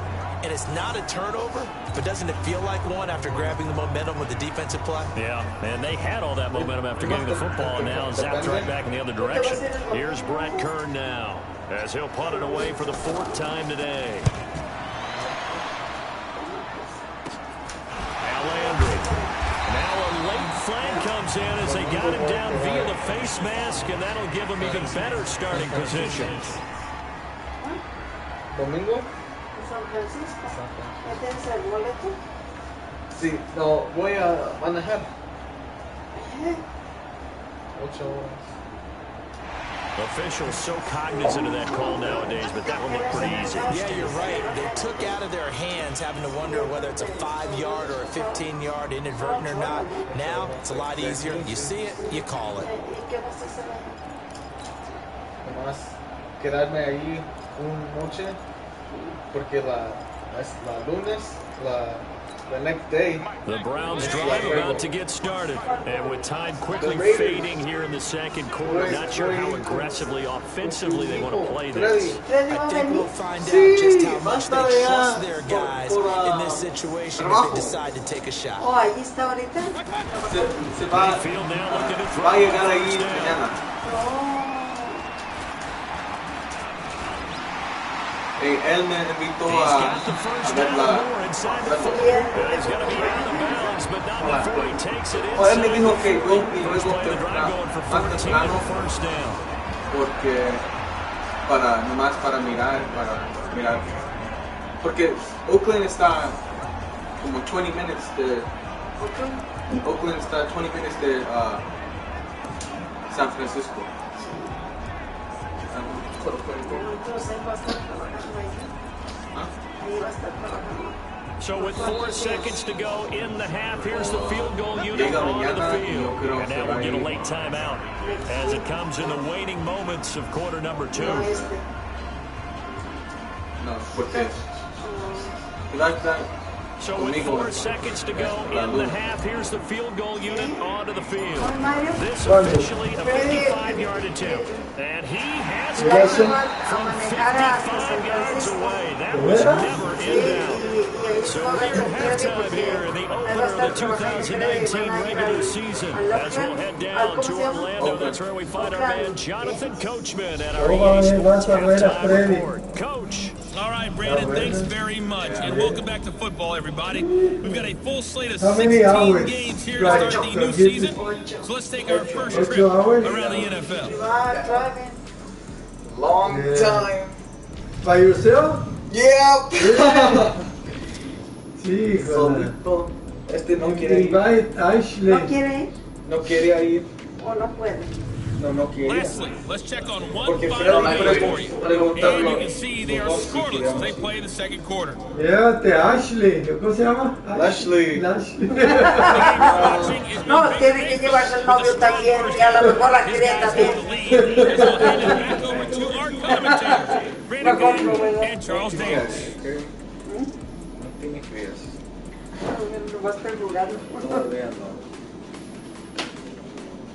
And it's not a turnover, but doesn't it feel like one after grabbing the momentum with the defensive play? Yeah, and they had all that momentum after getting the football, and now zapped right back in the other direction. Here's Brett Kern now, as he'll punt it away for the 4th time today. Now Landry. Now a late flag comes in as they got him down via the face mask, and that'll give him even better starting position. Domingo? San Francisco. ¿Ya tienes el boleto? Sí, no, voy a manejar. 8 horas. Officials so cognizant of that call nowadays, but that one looked pretty easy. Yeah, you're right. They took out of their hands having to wonder whether it's a 5-yard or a 15-yard, inadvertent or not. Now, it's a lot easier. You see it, you call it. Nomás quedarme ahí una noche, porque la lunes the next day. The Browns drive about to get started. And with time quickly fading here in the second quarter, not sure how aggressively, offensively they want to play this. I think we'll find out just how much they trust their guys in this situation if they decide to take a shot. Oh, allí está ahorita. Se va a llegar ahí mañana. Él me invitó a verla. Él me dijo que yo y luego más temprano porque nomás para mirar, porque Oakland está como 20 minutes de Oakland está 20 minutes de San Francisco. So with 4 seconds to go in the half, here's the field goal unit onto the field. And now we'll get a late timeout as it comes in the waning moments of quarter number 2. So with 4 seconds to go in the half, here's the field goal unit onto the field. This officially a 55-yard attempt. And he has it from 55 yards away. That was never in doubt. So we're at halftime here in the opener of the 2019 regular season. As we'll head down to Orlando, that's where we find our man Jonathan Coachman at our EA Sports halftime report. Coach. All right, Brandon, thanks very much. And welcome back to football, everybody. We've got a full slate of 16 games here to start the new season. So let's take our first trip around the NFL. Long time. By yourself? Yeah. Sí, solito. No quiere ir. Invite Ashley. ¿No quiere ir? No quería ir. ¿O no puede? No quería. Lastly, let's check on one final game for you. And you can see they are scoreless as they play in the second quarter. Llévate a Ashley. ¿Cómo se llama? Ashley. No, tiene que llevarse el novio también. Y a lo mejor la quería también. Back over to our commentators, Brandon Gaines and Charles Davis. No tiene crías. No va a estar jugando. Todavía no.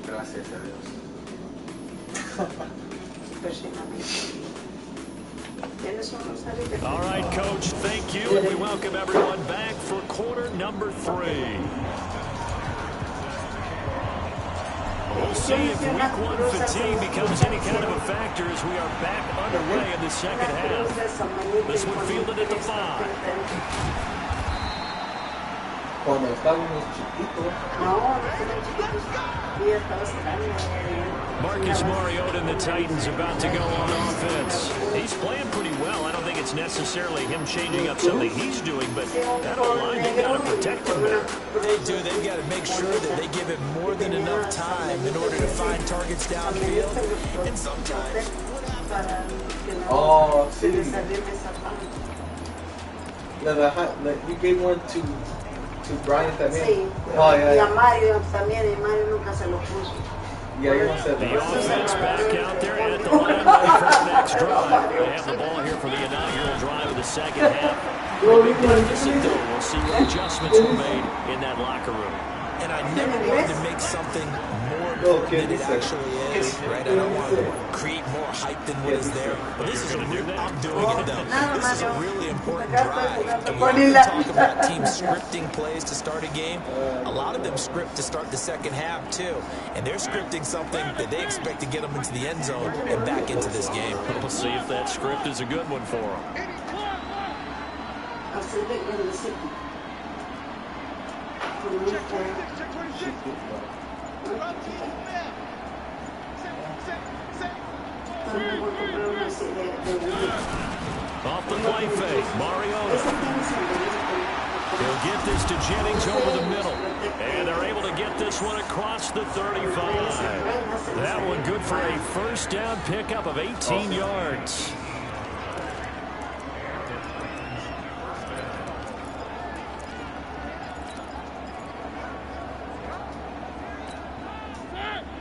Gracias a Dios. All right, Coach, thank you, and we welcome everyone back for quarter number 3. We'll see if week 1 fatigue becomes any kind of a factor as we are back underway in the second half. This one fielded at the 5. Cuando estábamos chiquitos. Marcus Mariota and the Titans about to go on offense. He's playing pretty well. I don't think it's necessarily him changing up something he's doing, but that O-line, they've got to protect him there. They do. They've got to make sure that they give it more than enough time in order to find targets downfield. And sometimes what happens? Oh, sí. You gave one to Brian también. Sí, oh, yeah. Y a Mario también, y Mario nunca se lo puso. Yeah, you want to the offense back out there at the line ready for the next drive. They have the ball here for the inaugural drive of the second half. We'll see what adjustments were made in that locker room. And I never wanted to make something more than it actually is, right? I don't want to create more hype than what is there. But this is I'm doing it though. This is a really important drive. And we often talk about teams scripting plays to start a game. A lot of them script to start the second half too. And they're scripting something that they expect to get them into the end zone and back into this game. We'll see if that script is a good one for them. Off the play fake, Mariota. He'll get this to Jennings over the middle. And they're able to get this one across the 35. That one good for a first down pickup of 18 yards.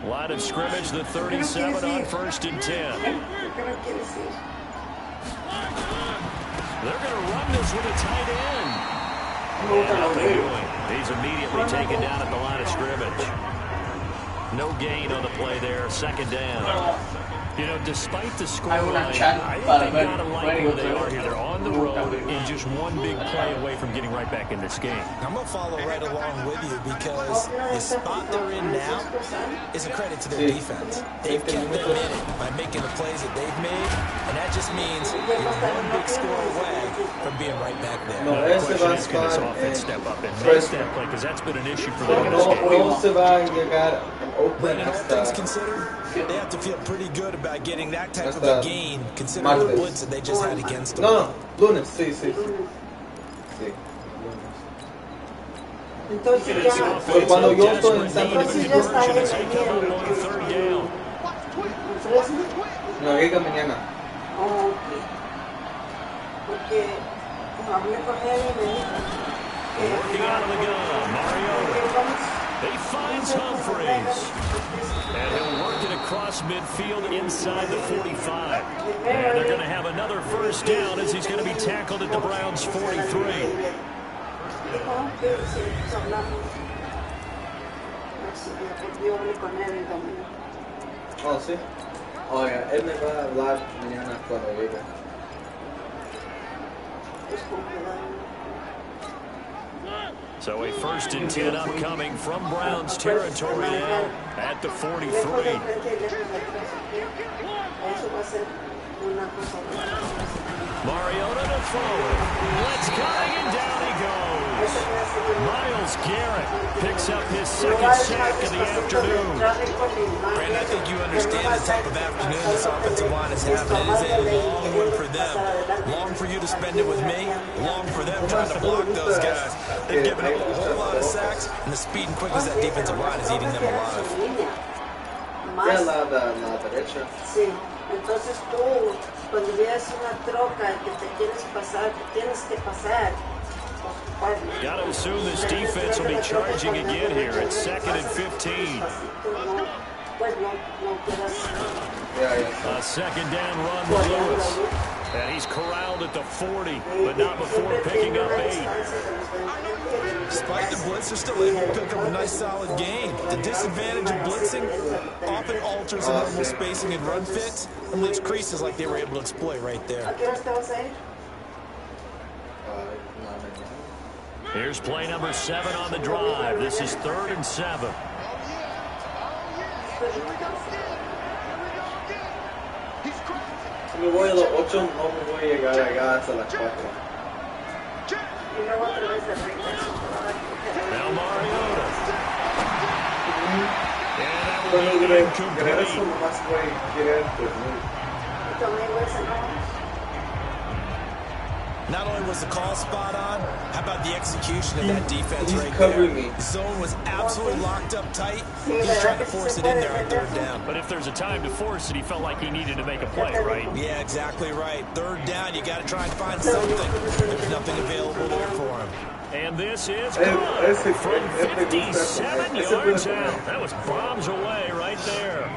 Line of scrimmage, the 37 on 1st and 10. They're going to run this with a tight end. He's immediately taken down at the line of scrimmage. No gain on the play there. Second down. You know, despite the scoreline, I think they've got to like where they are here. They're on the road and just one big play away from getting right back in this game. I'm going to follow right along with you because the spot they're in now is a credit to their defense. They've kept them in it by making the plays that they've made, and that just means you're one big score away from being right back there. No, the question is, can this offense step up and make that play? Because that's been an issue for them in this game. Brandon, all things considered, they have to feel pretty good about getting that type of a gain, considering the blitz that they just had against them. No, lunes, sí. Entonces ya, cuando yo estoy en San Francisco, no, llega mañana. Porque hablé con él y me dijo working out of the gun, Mariota. He finds Humphreys. And he'll work it across midfield inside the 45. And they're going to have another first down as he's going to be tackled at the Browns' 43. Oh, sí. Oh, yeah. Él me va a hablar mañana cuando llegue. So a 1st and 10 upcoming from Browns territory now at the 43. Mariota to throw it. Blitz coming and down he goes. Myles Garrett picks up his second sack of the afternoon. Brandon, I think you understand the type of afternoon this offensive line is having. It is a long one for them. Long for you to spend it with me. Long for them trying to block those guys. They've given up a whole lot of sacks, and the speed and quickness of that defensive line is eating them alive. La derecha. Sí, entonces tú, cuando veas una troca que te quieres pasar, que tienes que pasar. Got to assume this defense will be charging again here at 2nd and 15. A second down run with Lewis. And he's corralled at the 40, but not before picking up 8. Despite the blitz, they're still able to pick up a nice solid gain. The disadvantage of blitzing often alters the normal spacing and run fits and leaves creases like they were able to exploit right there. Here's play number 7 on the drive. This is 3rd and 7. Si me voy a los 8, no me voy a llegar allá hasta las 4. Now Mariota. And that will Cuando be regreso, incomplete. nomás voy a querer Not only was the call spot on, how about the execution of that defense right covering there? me. Zone was absolutely locked up tight. He's trying to force it in there on 3rd down. But if there's a time to force it, he felt like he needed to make a play, right? Yeah, exactly right. 3rd down, you got to try and find something. There's nothing available there for him. And this is good from 57 yards out. That was bombs away right there.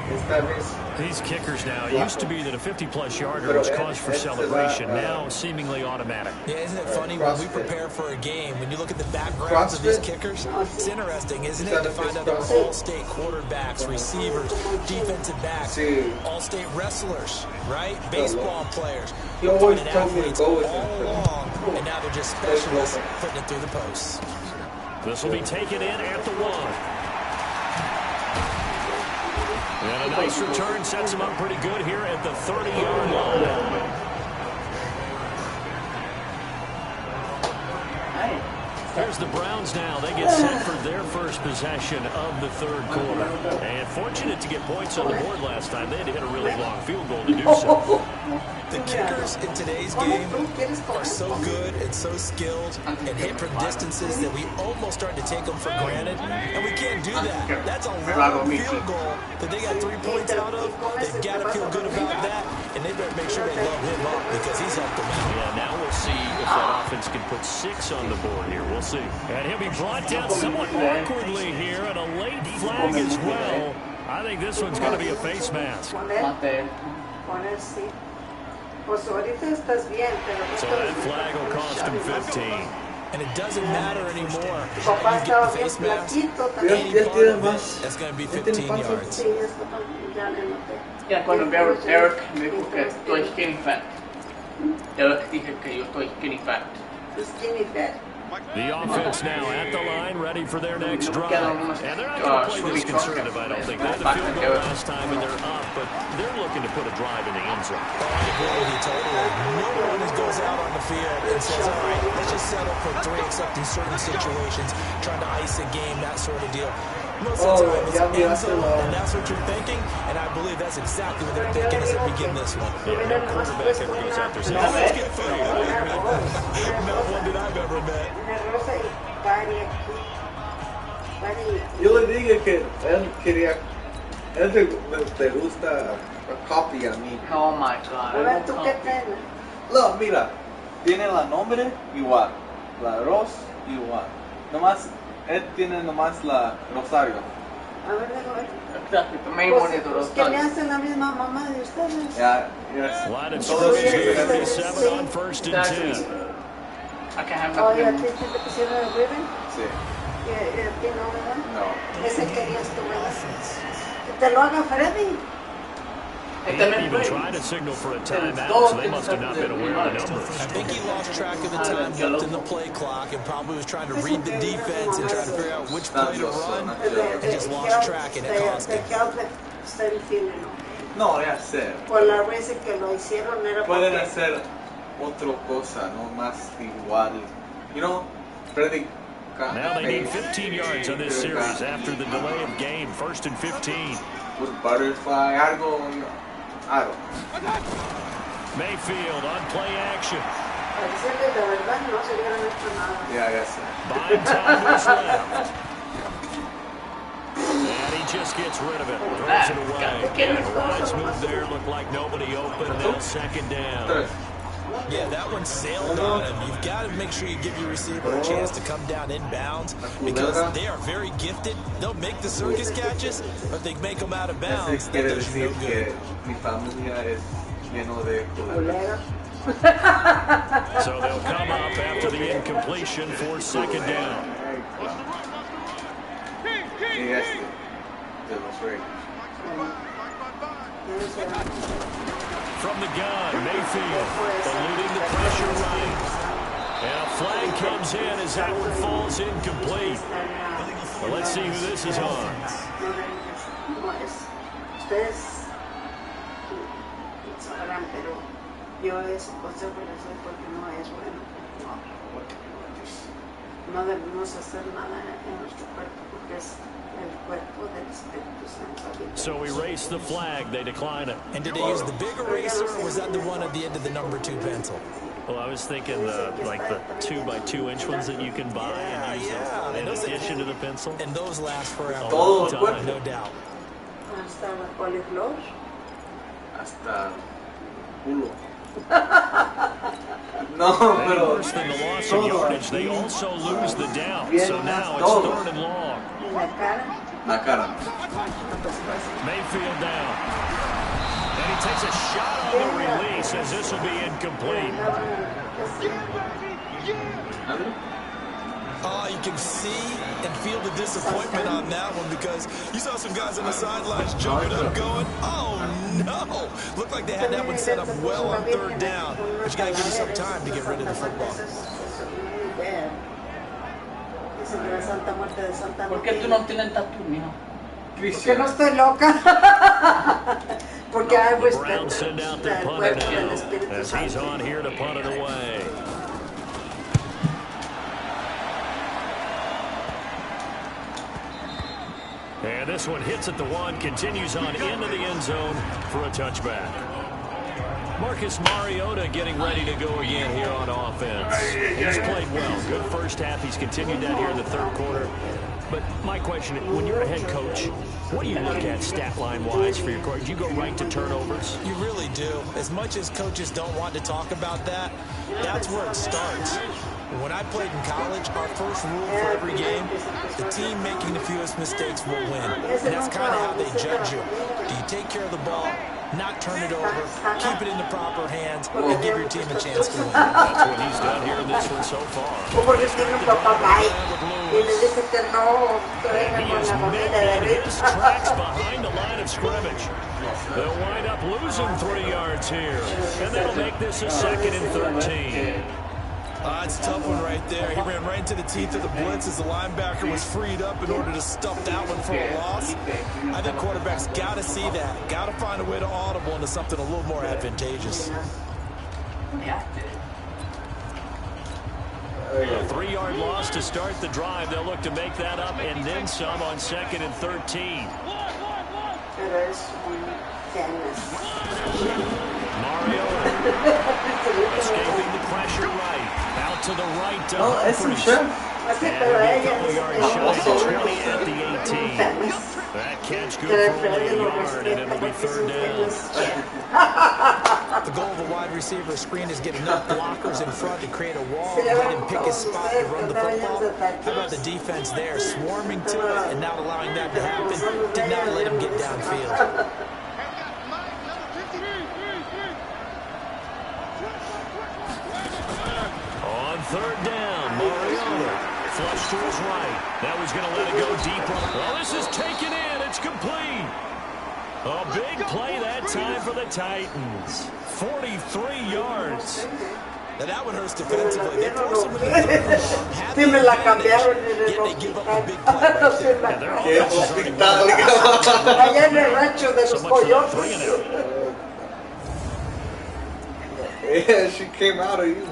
These kickers now, it used to be that a 50-plus yarder was cause for celebration. Now seemingly automatic. Yeah, isn't it funny when we prepare for a game, when you look at the backgrounds of these kickers, it's interesting, isn't it, to find out they're all-state quarterbacks, receivers, defensive backs, all-state wrestlers, right? Baseball players. He always Finding told me to athletes go with all him. along, and now they're just specialists putting it through the posts. This will be taken in at the 1. And a nice return sets him up pretty good here at the 30-yard line. Here's the Browns now. They get set for their first possession of the 3rd quarter. And fortunate to get points on the board last time. They had to hit a really long field goal to do so. The kickers in today's game are so good and so skilled and hit from distances that we almost start to take them for granted, and we can't do that. That's a long field goal that they got 3 points out of. They've got to feel good about that, and they better make sure they love him up because he's helped them out. Yeah, now we'll see if that offense can put 6 on the board here. We'll see. And he'll be brought down somewhat awkwardly here, and a late flag as well. I think this one's going to be a face mask. Pues ahorita estás bien, pero so that flag will cost him 15. And it doesn't matter anymore how you get the face mask. Any part of it, that's going to be 15 yards. Ya cuando veo Eric me dijo que estoy skinny fat. Eric dice que yo estoy skinny fat. Skinny fat. The offense now at the line, ready for their next drive. And they're not going to play this conservative, I don't think. They had the field goal last time, and they're up, but they're looking to put a drive in the end zone. Oh, I agree with you totally. No one goes out on the field and says, all right, let's just settle for 3, except in certain situations, trying to ice a game, that sort of deal. Most of the time, it's end zone, and that's what you're thinking, and I believe that's exactly what they're thinking as they begin this one. Yeah, no quarterback ever goes out there saying, let's get funny. Not one that I've ever met. Yo le dije que él quería, te gusta copy a mí. Oh my God. A ver, ¿tú qué tienes? No, mira, tiene la nombre igual, la Ros igual. Nomás, él tiene nomás la Rosario. A ver, déjame ver. Exacto, también bonito los que le hacen la misma mamá de ustedes. Ya, yes. Line of scrimmage here, 37 on 1st and 10. I can have Oye, ¿a nothing. ti te pusieron el ribbon? Sí. ¿Y a ti no, verdad? No. Ese querías tú, ¿verdad? Que te lo haga Freddy. Ahí He también even fue. tried to signal for a timeout, so they must have not been aware of the numbers. I think he lost track of the time left in the play clock and probably was trying to read the defense and trying to figure out which play to run and just lost track and it cost him. Está el feeling, ¿no? No, ya sé. Por las veces que lo hicieron era Pueden porque... hacer otra cosa, no más igual. You know, Freddy. Now they need 15 yards on this series after the delay of game. 1st and 15. With butterfly, algo. I don't know. Mayfield on play action. A decirle la verdad, no se hubieran hecho nada. Yeah, yes, sir. Buying time was left. And he just gets rid of it. Throws it away. Nice move there. Looked like nobody open. Now 2nd down. Yeah, that one sailed on him. You've got to make sure you give your receiver a chance to come down inbounds because they are very gifted. They'll make the circus catches, but they make them out of bounds. That Quiere does you decir no que good. mi familia es lleno de Culera. So they'll come up after the incompletion for 2nd down. Y de los Raiders. From the gun, Mayfield eluding the pressure right. And a flag comes in as that one falls incomplete. Well, let's see who this is on. No es. Ustedes sabrán, pero yo ese consejo les doy porque no es bueno. No debemos hacer nada en nuestro cuerpo porque es el cuerpo del Espíritu Santo. So we race the flag. They decline it. And did they use the big eraser, or was that the one at the end of the number 2 pencil? Well, I was thinking like the 2x2-inch ones that you can buy and use in addition to the pencil. And those last forever. A long time. No doubt. Hasta la coliflor. Hasta culo. No, And pero worse than the loss of yardage, they also lose the down. So now it's 3rd and long. En la cara. la cara. Mayfield down. And he takes a shot on the release as this will be incomplete. Oh, you can see and feel the disappointment on that one because you saw some guys on the sidelines jumping up going, oh no. Looked like they had that one set up well on 3rd down. But you got to give yourself time to get rid of the football. ¿Por qué tú no tienes tatu, mijo? Porque no estoy loca. Porque hay The Browns send out their punter now as he's on here to punt it away. And this one hits at the 1, continues on into the end zone for a touchback. Marcus Mariota getting ready to go again here on offense. He's played well. Good first half. He's continued that here in the 3rd quarter. But my question, when you're a head coach, what do you look at stat line-wise for your court? Do you go right to turnovers? You really do. As much as coaches don't want to talk about that, that's where it starts. When I played in college, our first rule for every game, the team making the fewest mistakes will win. And that's kind of how they judge you. Do you take care of the ball? not turn it over, keep it in the proper hands, and give your team a chance to win. That's what he's done here in this one so far. Porque tiene un papá Mike y le dice que no, que venga He con is la familia de making Rick. his tracks behind the line of scrimmage. They'll wind up losing 3 yards here, and that'll make this a 2nd and 13. It's a tough one right there. He ran right into the teeth of the blitz as the linebacker was freed up in order to stuff that one for a loss. I think quarterbacks got to see that. Got to find a way to audible into something a little more advantageous. A 3-yard loss to start the drive. They'll look to make that up and then some on 2nd and 13. Mario escaping the pressure right. Out to the right to Humphries. And a couple yards shy, 20 at the 18. That catch good for only a yard, and it'll be 3rd down. The goal of a wide receiver screen is get enough blockers in front to create a wall, let him pick his spot to run the football. How about the defense there, swarming to it and not allowing that to happen? Did not let him get downfield. On 3rd down, Mariota flush to his right. That was going to let it go deep. Well, this is taken in. It's complete. A big play that time for the Titans. 43 yards. Now that one hurts defensively. They force him to the Sí, me la cambiaron en el yet they give up a hospital. big play right there. Yeah, their offense is already Allá en el rancho de los so much for that 3 coyotes. and out. Yeah, she came out of you.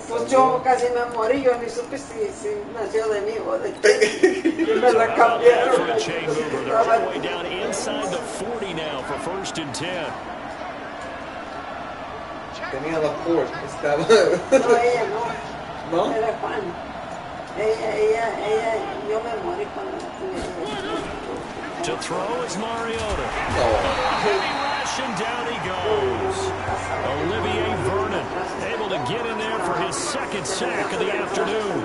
Pues yo casi me morí, yo ni supe si nació de mí o de qué. Y me la cambiaron. For a chain mover. They're all the way down inside the 40 now for 1st and 10. Tenía la Ford. Estaba. No, ella no. ¿No? Era Juan. Ella, yo me morí cuando To throw is Mariota. Oh. Heavy rush and down he goes. Olivier Vernon able to get in there for his 2nd sack of the afternoon.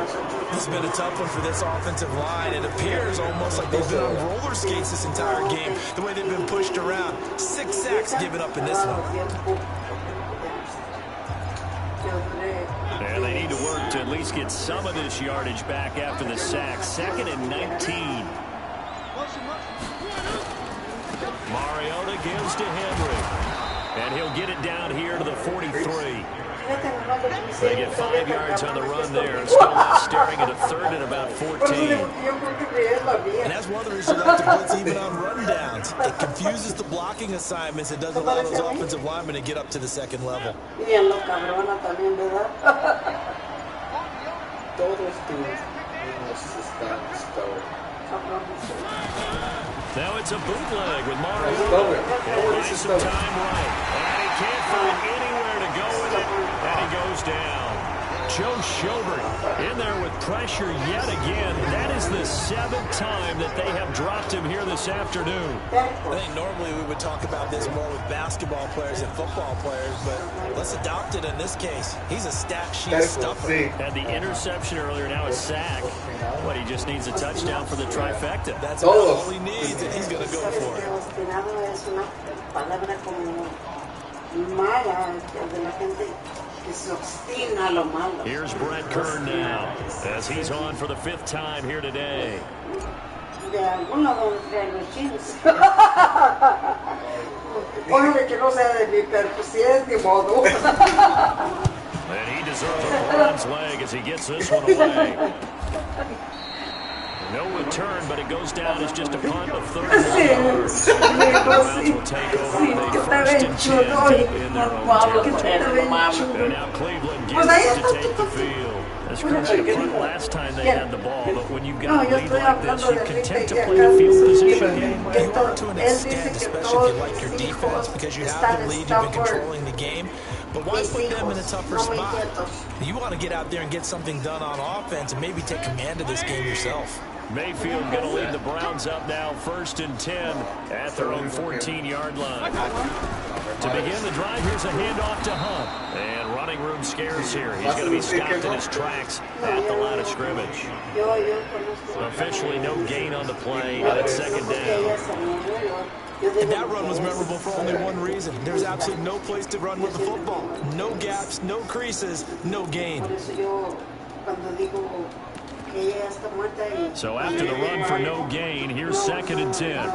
This has been a tough one for this offensive line. It appears almost like they've been on roller skates this entire game, the way they've been pushed around. 6 sacks given up in this one. And they need to work to at least get some of this yardage back after the sack. 2nd and 19. Mariota gives to Henry. And he'll get it down here to the 43. They get 5 yards on the run there. And still not staring at a 3rd and about 14. And that's one of the reasons you like to blitz even on rundowns. It confuses the blocking assignments. It doesn't allow those offensive linemen to get up to the 2nd level. Todos tus están stolen. Now it's a bootleg with Mariota. He'll buy some time right. And he can't find anywhere to go with it. And he goes down. Joe Schobert in there with pressure yet again. That is the 7th time that they have dropped him here this afternoon. I think normally we would talk about this more with basketball players and football players, but let's adopt it in this case. He's a stat sheet stuffer. Had the interception earlier, now a sack. But he just needs a touchdown for the trifecta. That's all he needs, and he's going to go for it. Here's Brett Kern now, as he's on for the 5th time here today. And he deserves a bronze leg as he gets this one away. No return, but it goes down as just a punt of 31 yards. The Browns will take over the 1st and 10 in their own territory. And now Cleveland gets to take the field. As Kurt had a punt last time they had the ball, but when you've got a lead like this, you can tend to play a field position game. You are to an extent, especially if you like your defense, because you have the lead, you've been controlling the game. But why put them in a tougher spot? You want to get out there and get something done on offense and maybe take command of this game yourself. Mayfield going to lead the Browns up now, 1st and 10 at their own 14-yard line. To begin the drive, here's a handoff to Hunt. And running room scarce here. He's going to be stopped in his tracks at the line of scrimmage. Officially no gain on the play, and it's 2nd down. And that run was memorable for only one reason. There's absolutely no place to run with the football. No gaps, no creases, no gain. So after the run for no gain, here's 2nd and 10.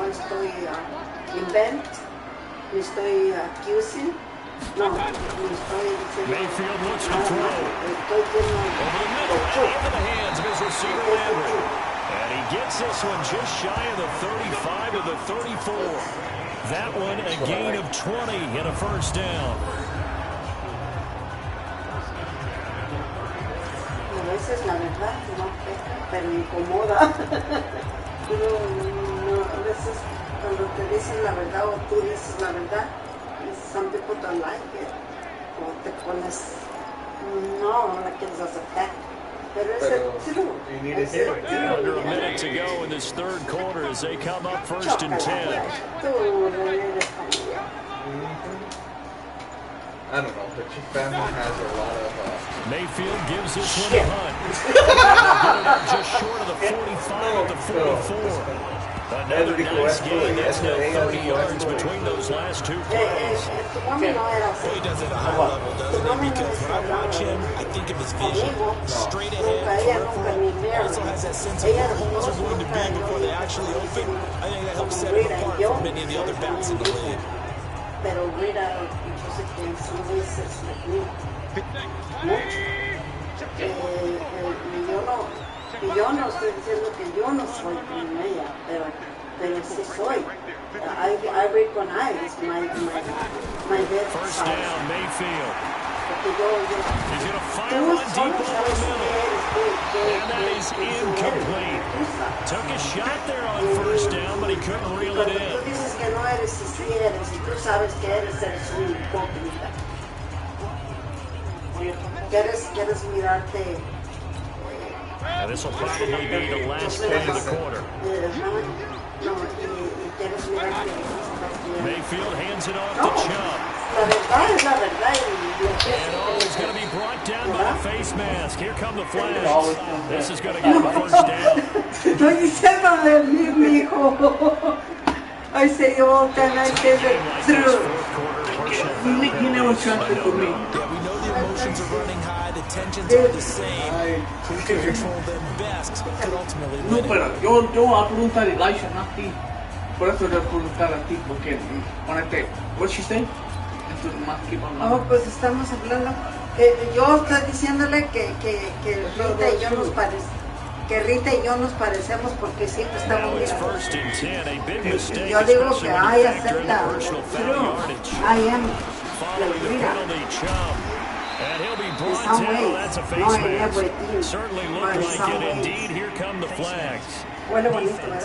Mayfield looks to throw. Over the middle, into the hands of his receiver Landry. And he gets this one just shy of the 35 to the 34. That one a gain of 20 and a 1st down. A veces la verdad no peca, pero incomoda. A veces cuando te dicen la verdad o tú dices la verdad, some people don't like it. O te pones, no la quieres aceptar. You need to hear it. Under a minute to go in this 3rd quarter as they come up 1st and 10. I don't know, but your family has a lot of... Mayfield gives this one a Hunt. Just short of the 45 at the 44. Another nice game. That's now 30 yards between those last 2 plays. Well, he does it at a high level, doesn't he? Because when I watch him, I think of his vision. Straight ahead, also has that sense of where holes are going to be before they actually open. I think that helps set him apart from many of the other backs in the league. Pero mira, yo sé que son veces yo no estoy diciendo que yo no soy como ella, pero sí soy. I recognize my dead side. 1st down, Mayfield. Porque yo, he's going to fire one deep over the middle. And that is incomplete. Took a shot there on 1st down, but he couldn't reel it in. Tú dices que no eres y sí eres, y tú sabes que eres un hipócrita. Quieres mirarte. And this will probably be the last play of the quarter. Mayfield hands it off to Chubb. And he's going to be brought down by the face mask. Here come the flags. This is going to get him a 1st down. Estoy diciendo de mí, mijo. I say all time, I say the truth. You never trusted for me. Yeah, we know the emotions are running high, the tensions are the same. Who can control them best could ultimately win. No, pero yo voy a preguntar a Elisha, no a ti. Por eso le voy a preguntar a ti, porque ponete, what she say? Entonces más que hablando. Oh, pues estamos hablando. Yo estoy diciéndole que Rita y yo nos parecemos. Que Rita y yo nos parecemos porque siempre estamos mirando. Yo digo que I acepta. I am like Rita. In some ways, no en everything. Certainly looked like it indeed. Here come the flags. Huele bonito, ¿verdad?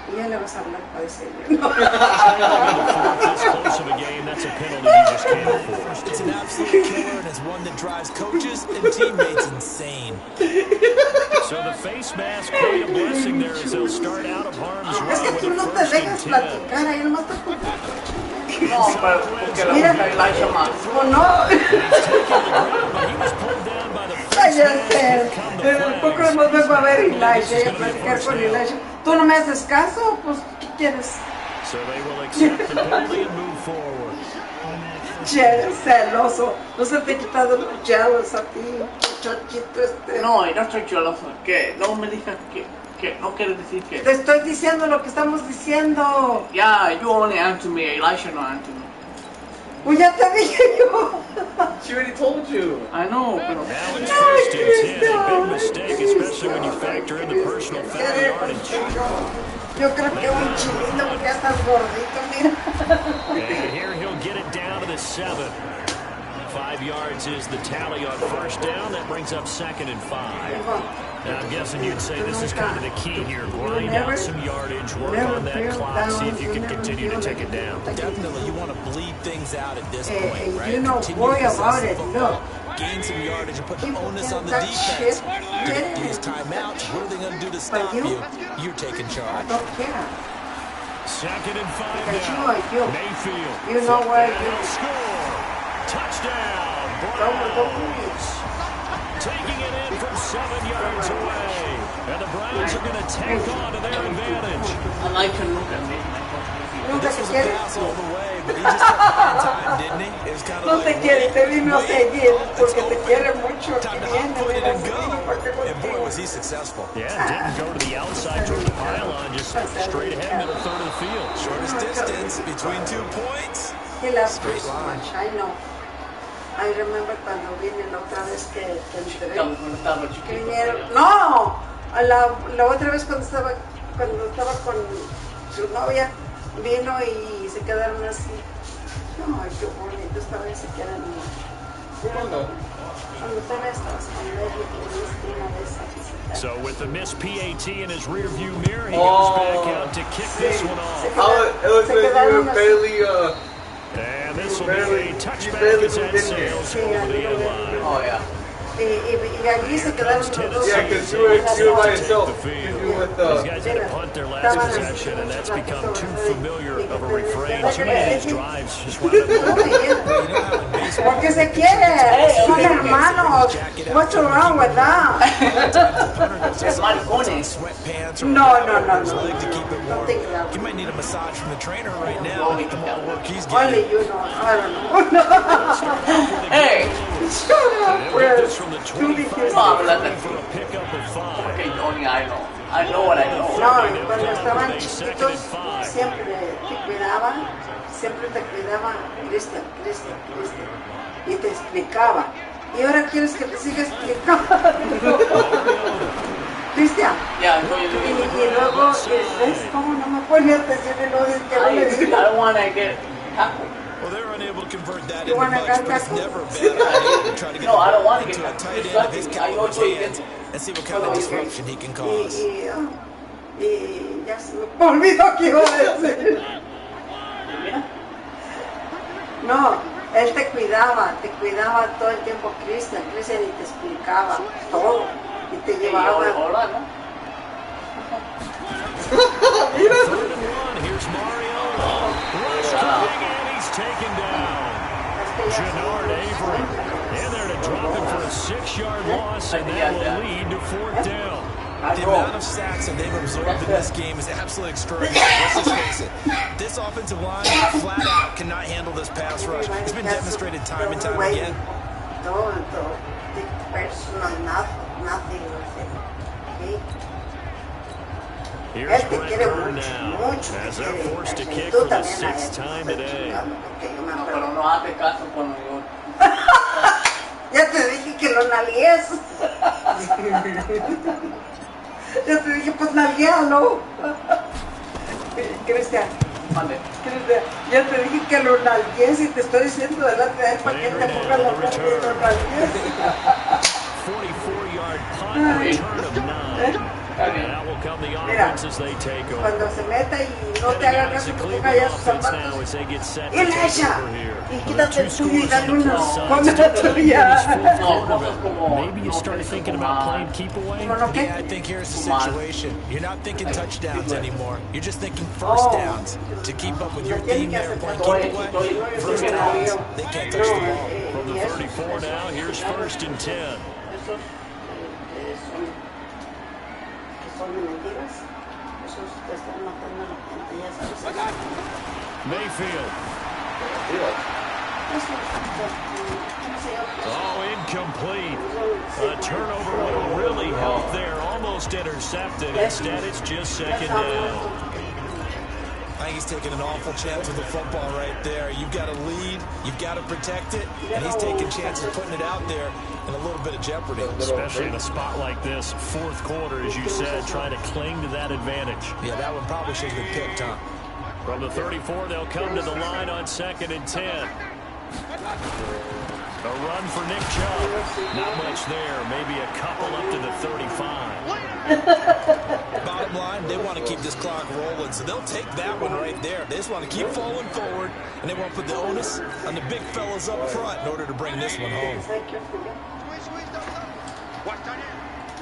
Y ya le vas a hablar para decirle. This close of a game, that's a penalty you just can't afford. It's an absolute killer, and it's one that drives coaches and teammates insane. So the face mask quite a blessing there as they'll start out of harm's way. Es que tú no te dejas platicar, ahí nomás te No, pero porque la mujer Elisha más. O no. He was pulled down by the face mask. Poco nos vengo a ver Elisha y a platicar con Elisha. ¿Tú no me haces caso? Pues, ¿qué quieres? So they will accept the penalty and move forward. Celoso. No se te ha quitado los jealous a ti, muchachito este. No, y no estoy celoso. Que no me digas que no quieres decir que... Te estoy diciendo lo que estamos diciendo. Yeah, you only answer me. Elisha no answer me. Pues ya te dije yo. She already told you. I know, pero... Now it's 1st and 10, a big mistake, especially when you factor in the personal foul yardage. Yo creo que un chilito porque ya estás gordito, mira. And here he'll get it down to the 7. 5 yards is the tally on 1st down. That brings up 2nd and 5. Now, I'm guessing you'd say this is kind of the key here. Grind out some yardage, work on that clock, see if you can continue to take it down. Definitely, you want to bleed things out at this point, right? You know, worry about it. Look, gain some yardage and put the onus on the defense. These timeouts, what are they going to do to stop you? You're taking charge. I don't care. 2nd and 5 you, Mayfield. You know where you score. Touchdown. Browns. Taking it in from 7 yards away. And the Browns are going to take on to their advantage. I like to look at me. This was a pass all the way, but he just kept buying time, didn't he? It was kind of no like, te quiere, te vino a seguir porque te quiere mucho. Time to output it and go. And boy, was he successful. Yeah, didn't go to the outside toward the pylon, just straight ahead to the third of the field. Shortest distance between 2 points. He loves me so much, I know. I remember cuando vine la otra vez que entré. Que vinieron. No, la otra vez cuando estaba con su novia, vino y se quedaron así. Ay, qué bonito estaba ese que eran. ¿Cuándo? Cuando todavía estabas con Leslie, que viniste una vez a visitar. So with the missed PAT in his rearview mirror, he goes back out to kick this one off. It looks like you were barely, and this will be a touchback as that sails over the end line. Oh, yeah. Y allí se quedaron los dos. Yeah, because you were by yourself. These guys had to punt their last possession, and that's become too familiar of a refrain. Too many of these drives just wound up. Porque se quiere, son hermanos. What's wrong with that? No. You might need a massage from the trainer right now. The more work he's getting. Only you know. I don't know. Hey! Shut up, Chris. From the Too difícil. Mom, let them. for a pickup of 5. Okay, only I know. I know what I know. No, cuando estaban chiquitos, siempre te cuidaba, Cristian. Y te explicaba. Y ahora quieres que te siga explicando. Cristian. Yeah, y luego, ¿ves cómo no me pone atención y luego dices que no le digo? I don't want to get Well, they're unable to convert that You into wanna much, get but it's taco? never a bad idea to try to get No, I don't want to into get a tight taco. end of his I know caliber's what you hands get. and see what kind of disruption he can cause. Y ya se me olvidó que iba a decir. No, él te cuidaba todo el tiempo, Cristian, y te explicaba todo, y te llevaba. Hola, ¿no? Here's Mariota. Rush coming, and he's taken down. Gennard Avery in there to drop him for a 6-yard loss, and that will lead to 4th down. The amount of sacks that they've absorbed in this game is absolutely extraordinary. Let's just face it. This offensive line, flat out, cannot handle this pass rush. It's been demonstrated time and time again. Todo, the personal, nothing with it. Okay? Here's Brett Kern now, as they're forced to kick for the 6th time today. No, pero no hace caso conmigo. Ya te dije que lo nalgues. Ya te dije, pues nalguéalo. Cristian. Mande. Ya te dije que lo nalgues y te estoy diciendo delante de él para que te pongas la mano y lo nalgues. 44-yard punt, return of 9. And that will come the offense as they take over. Cuando se meta y no te haga caso, que ponga ya sus zapatos. Y le echa. Y quítate el tuyo y dale una. Ponme la tuya. Maybe you start thinking about playing keep away? Yeah, I think here's the situation. You're not thinking touchdowns anymore. You're just thinking first downs. To keep up with your theme there, playing keep away. First downs, they can't touch the ball. From the 34 now, here's 1st and 10. Mayfield. Oh, incomplete. A turnover would have really helped there. Almost intercepted. Instead, it's just 2nd down. I think he's taking an awful chance with the football right there. You've got to lead, you've got to protect it, and he's taking chances putting it out there in a little bit of jeopardy. Especially in a spot like this, 4th quarter, as you said, trying to cling to that advantage. Yeah, that one probably should have been picked, huh? From the 34, they'll come to the line on 2nd and 10. A run for Nick Chubb. Not much there, maybe a couple up to the 35. Bottom line, they want to keep this clock rolling, so they'll take that one right there. They just want to keep falling forward, and they want to put the onus on the big fellas up front in order to bring this one home.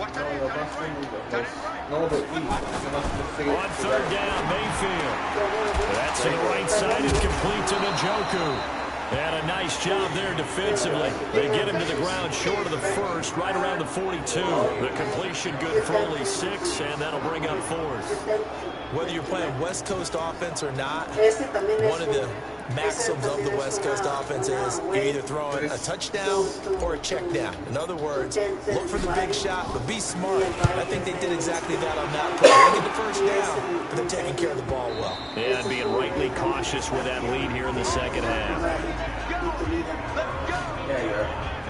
On third down, Mayfield. That's to the right side and complete to Njoku. And a nice job there defensively. They get him to the ground short of the first, right around the 42. The completion good for only 6, and that'll bring up fourth. Whether you're playing West Coast offense or not, one of the maxims of the West Coast offense is you're either throwing a touchdown or a check down. In other words, look for the big shot, but be smart. I think they did exactly that on that play. They get the first down, but they're taking care of the ball well. And being rightly cautious with that lead here in the second half.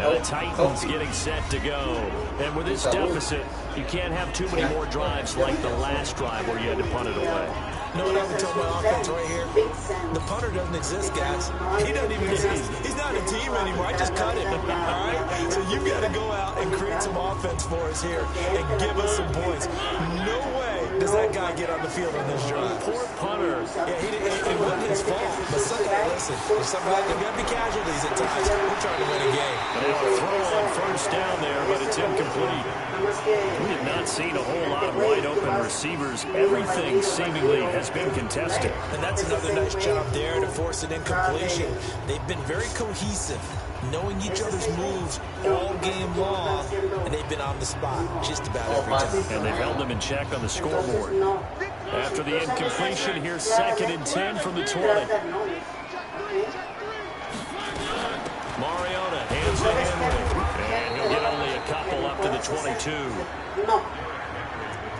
And the Titans getting set to go. And with this deficit, you can't have too many more drives like the last drive where you had to punt it away. No, what I would tell my offense right here? The punter doesn't exist, guys. He doesn't even exist. He's not a team anymore. I just cut him. All right? So you've got to go out and create some offense for us here and give us some points. No way does that guy get on the field on this drive. Poor punter. Yeah, it wasn't his fault. But listen, there's got to be casualties at times. We're trying to win a game. And they will throw on first down there, but it's incomplete. We have not seen a whole lot of wide open receivers. Everything seemingly has been contested. And that's another nice job there to force an incompletion. They've been very cohesive, knowing each other's moves all game long, and they've been on the spot just about every time. And they've held them in check on the scoreboard. After the incompletion, here's 2nd and 10 from the 20. Mariota hands to Henry, and he'll get only a couple up to the 22.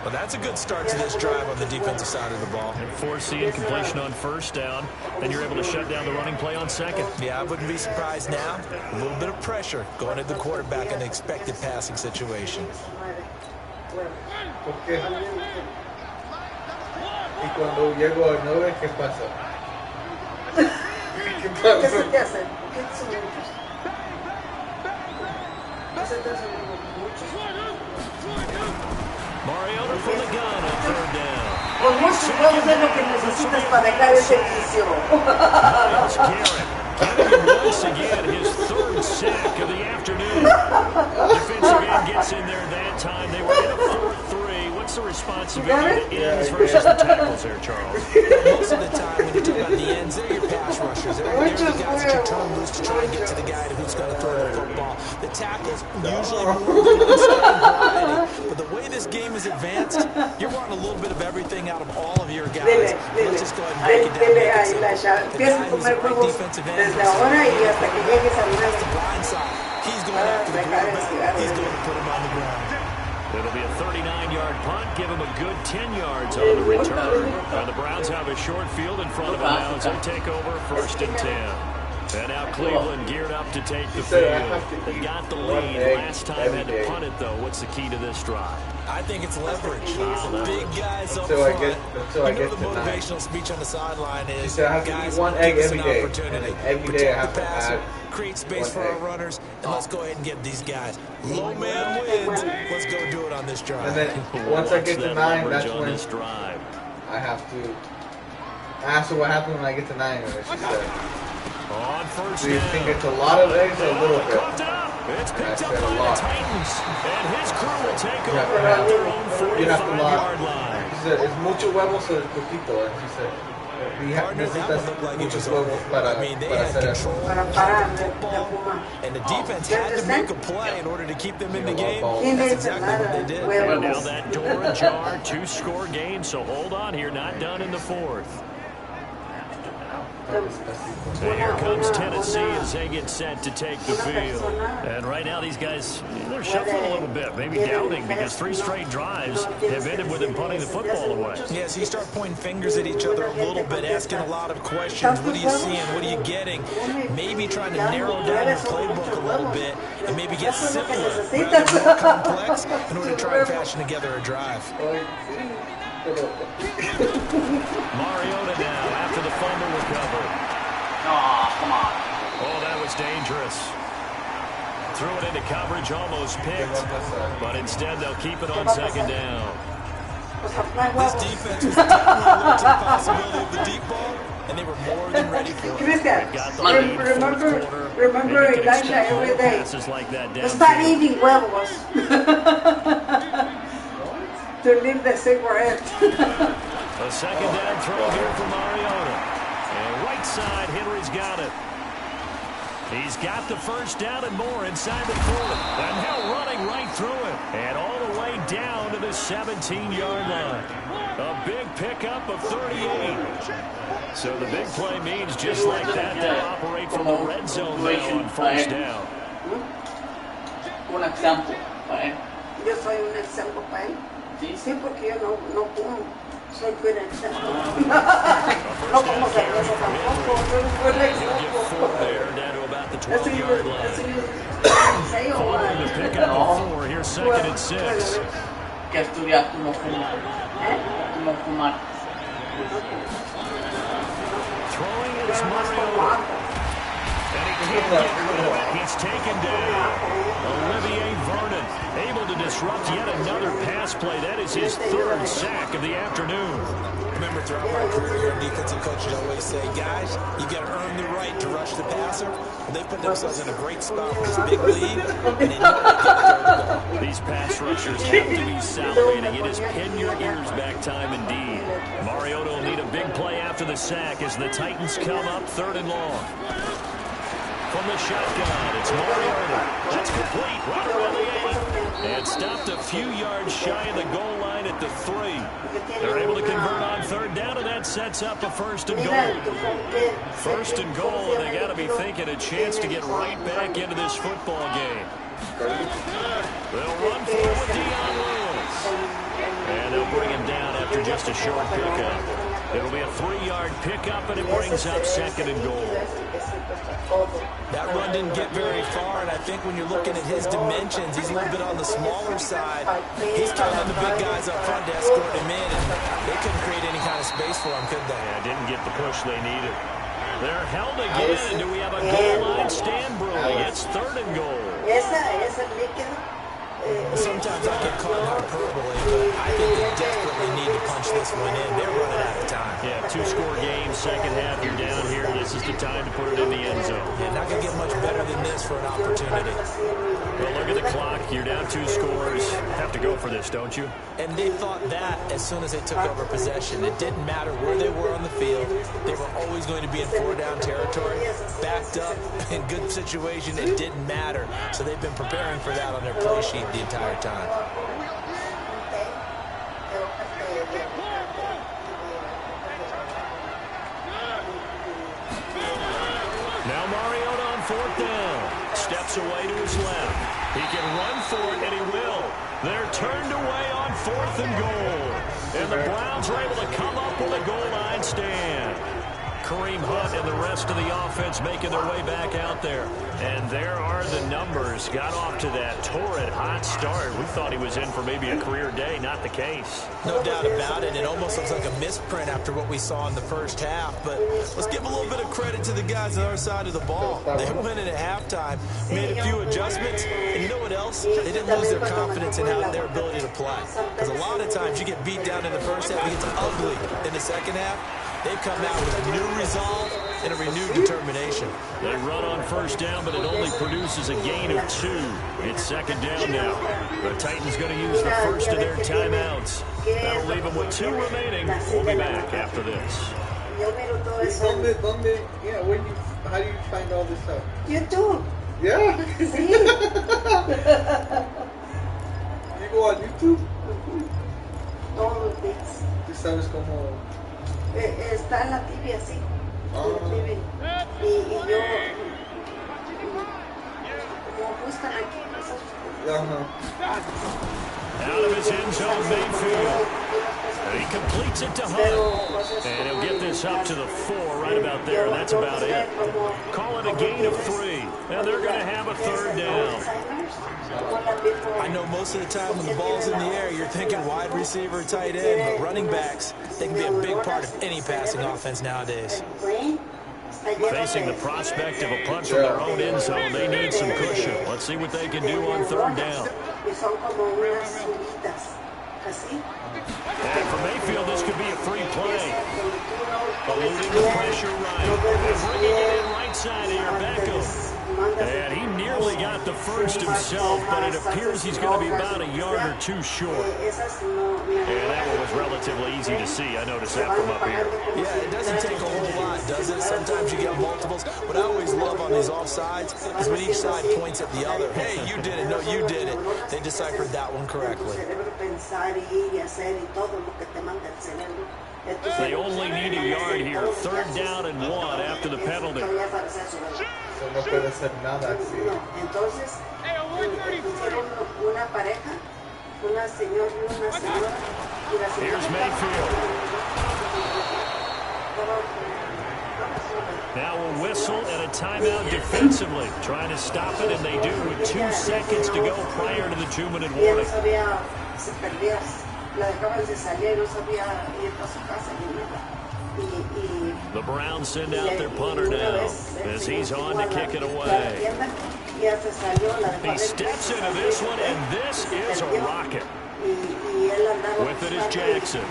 Well, that's a good start to this drive on the defensive side of the ball. And force the incompletion on first down, and you're able to shut down the running play on second. Yeah, I wouldn't be surprised now. A little bit of pressure going at the quarterback in an expected passing situation. Okay. Y cuando llego al 9, ¿qué pasa? ¿Qué pasa? ¿Qué se te hace? ¿Qué se te hace? Mariota from the gun on third down. Con muchos juegos es lo que necesitas para dejar ese vicio. That's Garrett. Getting once again his 3rd sack of the afternoon. Defensive end gets in there that time. They were in a 4-3. What's the responsibility of the ends versus the tackles there, Charles? Most of the time, when you talk about the ends, they're your pass rushers. They're the guys that you turn loose to try and get to the guy who's going to throw the football. The tackles usually more than one-step variety. But the way this game is advanced, you're wanting a little bit of everything out of all of your guys. Let's just go ahead and break it down. Make it simple. The guy who's a great defensive end versus the blind side. He's going after the quarterback. He's going to put him on the ground. It'll be a 39-yard punt. Give him a good 10 yards on the return. And the Browns have a short field in front of them now as they take over 1st and 10. And now Cleveland geared up to take the field. They got the lead. Last time had to punt it, though. What's the key to this drive? I think it's leverage. Big guys up front. You know the motivational speech on the sideline is, guys, one egg give us every an day. opportunity. Every day I have Protect the to passer, add create space for our runners, and let's go ahead and get these guys. Low man wins. Let's go do it on this drive. And then once I get to 9, that's when I have to ask her what happened when I get to 9. She said, on first do you think it's a lot of eggs or a little bit? It's picked up by the Titans, and his crew will take over at their own 45-yard line. She said, it's mucho huevos o poquito. And she said, necesitas muchos huevos para hacer eso. And the defense had to make a play in order to keep them in the game. That's exactly what they did. And now that door ajar, 2-score game, so hold on here, not done in the 4th. And here comes Tennessee as they get set to take the field. And right now these guys, they're shuffling a little bit, maybe doubting, because 3 straight drives have ended with them punting the football away. Yeah, so you start pointing fingers at each other a little bit, asking a lot of questions. What are you seeing? What are you getting? Maybe trying to narrow down your playbook a little bit and maybe get simpler rather than more complex in order to try and fashion together a drive. Mariota now after the fumble recovered. Oh, come on. Oh, that was dangerous. threw it into coverage, almost picked, but instead they'll keep it on second down. This defense was definitely alert to the possibility of the deep ball, and they were more than ready for it. Cristian, remember Elijah every day. Start eating huevos. To leave the cigarette. A second down throw here for Mariota. And right side, Henry's got it. He's got the first down and more inside the 40. And now running right through it. And all the way down to the 17-yard line. A big pickup of 38. So the big play means just like that, they'll operate from the red zone now on first down. Un ejemplo para él. Yo soy un ejemplo para él. Sí, porque yo no como. Soy good ejemplo. No como cerveza tampoco. Soy un buen ejemplo. That's a say or what? To pick up the 4 here, second and 6. Que estudiar como fumar. Como fumar. Throwing it is Mariota. And he can't get rid of it. He's taken down. Olivier Vernon able to disrupt yet another pass play. That is his third sack of the afternoon. Remember, throughout my career, defensive coaches always say, guys, you got to earn the right to rush the passer. And they put themselves in a great spot with this big lead, and they know they get the goal. These pass rushers have to be salivating. It is pin your ears back time indeed. Mariota will need a big play after the sack as the Titans come up 3rd and long. From the shotgun, it's Mariota. That's complete right around the 8. And stopped a few yards shy of the goal line at the 3. They're able to convert on 3rd down, and that sets up a 1st and goal. 1st and goal, and they got to be thinking a chance to get right back into this football game. They'll run for it with Dion Lewis. And they'll bring him down after just a short pickup. It'll be a 3-yard pickup, and it brings up 2nd and goal. That run didn't get very far, and I think when you're looking at his dimensions, he's a little bit on the smaller side. He's counting on the big guys up front to escort him in, and they couldn't create any kind of space for him, could they? Yeah, didn't get the push they needed. They're held again, and do we have a goal line stand brewing? It's 3rd and goal. Sometimes I get caught in hyperbole, but I think they desperately need to punch this one in. They're running out of time. Yeah, 2-score game, second half, you're down here. This is the time to put it in the end zone. Yeah, not going to get much better than this for an opportunity. Well, look at the clock. You're down 2 scores. Have to go for this, don't you? And they thought that as soon as they took over possession. It didn't matter where they were on the field. They were always going to be in 4-down territory. Backed up in good situation, it didn't matter. So they've been preparing for that on their play sheet the entire time. Now Mariota on 4th down. Steps away to his left. He can run for it, and he will. They're turned away on 4th and goal. And the Browns are able to come up with a goal line stand. Kareem Hunt and the rest of the offense making their way back out there. And there are the numbers. Got off to that torrid hot start. We thought he was in for maybe a career day. Not the case. No doubt about it. It almost looks like a misprint after what we saw in the first half. But let's give a little bit of credit to the guys on our side of the ball. They went in at halftime, made a few adjustments, and you know what else? They didn't lose their confidence in their ability to play. Because a lot of times you get beat down in the first half, it gets ugly in the second half. They've come out with new resolve and a renewed determination. They run on 1st down, but it only produces a gain of 2. It's 2nd down now. The Titans going to use the first of their timeouts. That'll leave them with 2 remaining. We'll be back after this. How do you find all this stuff? YouTube. Yeah. Sí. You go on YouTube? Todos los días. ¿Tú sabes cómo? Está en la TV así. Y yo, como buscan aquí. Out of his end zone, Mayfield. And he completes it to Hunt. And he'll get this up to the 4 right about there, and that's about it. Call it a gain of 3. And they're going to have a 3rd down. I know most of the time when the ball's in the air, you're thinking wide receiver, tight end, but running backs, they can be a big part of any passing offense nowadays. Facing the prospect of a punt from their own end zone, they need some cushion. Let's see what they can do on third down. And for Mayfield, this could be a free play. Eluding the pressure right. And bringing it in right side here, Beckham. And he nearly got the first himself, but it appears he's going to be about a yard or two short. And that one was relatively easy to see. I noticed that from up here. Yeah, it doesn't take a whole lot, does it? Sometimes you get multiples. What I always love on these offsides is when each side points at the other. Hey, you did it. No, you did it. They deciphered that one correctly. They only need a yard here. Third down and 1 after the penalty. No puede hacer nada así. Entonces, hicieron una pareja, una señora y una señora. Here's Mayfield. Now a whistle and a timeout defensively. Trying to stop it, and they do with 2 seconds to go prior to the 2-minute warning. The Browns send out their punter now as he's on to kick it away. He steps into this one, and this is a rocket. With it is Jackson.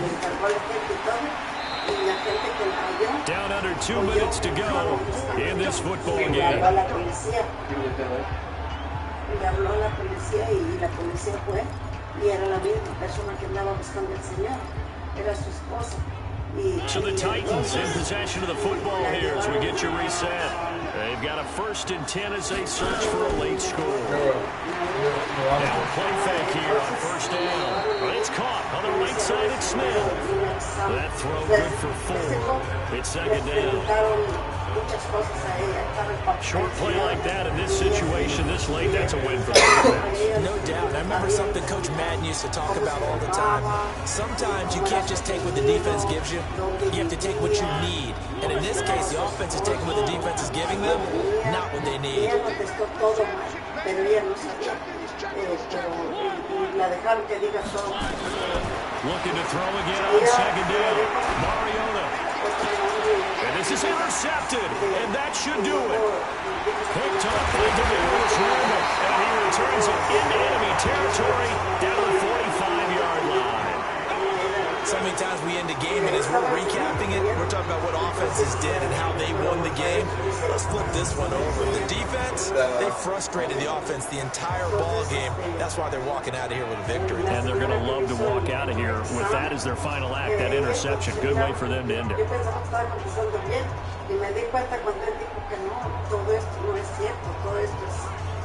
Down under 2 minutes to go in this football game. So the Titans in possession of the football here as we get your reset. They've got a 1st and 10 as they search for a late score. Now a play fake here on 1st down. But it's caught on the right side. It's Smith. That throw good for 4. It's 2nd down. Short play like that in this situation this late, that's a win for the defense. No doubt. I remember something Coach Madden used to talk about all the time. Sometimes you can't just take what the defense gives you. You have to take what you need. And in this case, the offense is taking what the defense is giving them, not what they need. Looking to throw again on 2nd down. Mariota. And this is intercepted, and that should do it. Picked up by Davis Randall, and he returns it into enemy territory down the 45-yard line. So many times we end a game, and as we're recapping it, we're talking about what offenses did and how they won the game. Let's flip this one over. The defense, they frustrated the offense the entire ball game. That's why they're walking out of here with a victory. And they're going to love to walk out of here with that as their final act, that interception. Good way for them to end it.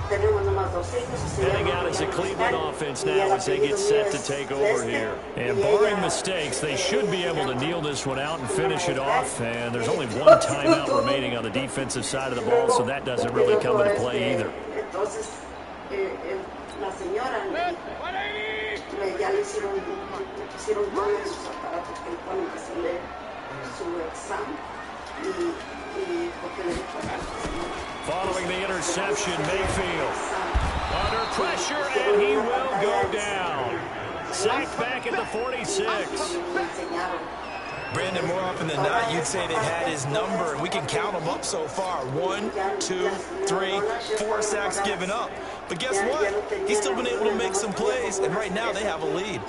Heading out as a Cleveland offense now as they get set to take over here. And barring mistakes, they should be able to kneel this one out and finish it off. And there's only 1 timeout remaining on the defensive side of the ball, so that doesn't really come into play either. Following the interception, Mayfield under pressure, and he will go down. Sacked back at the 46. Brandon, more often than not, you'd say they've had his number, and we can count them up so far. 1, 2, 3, 4 sacks given up. But guess what? He's still been able to make some plays, and right now they have a lead.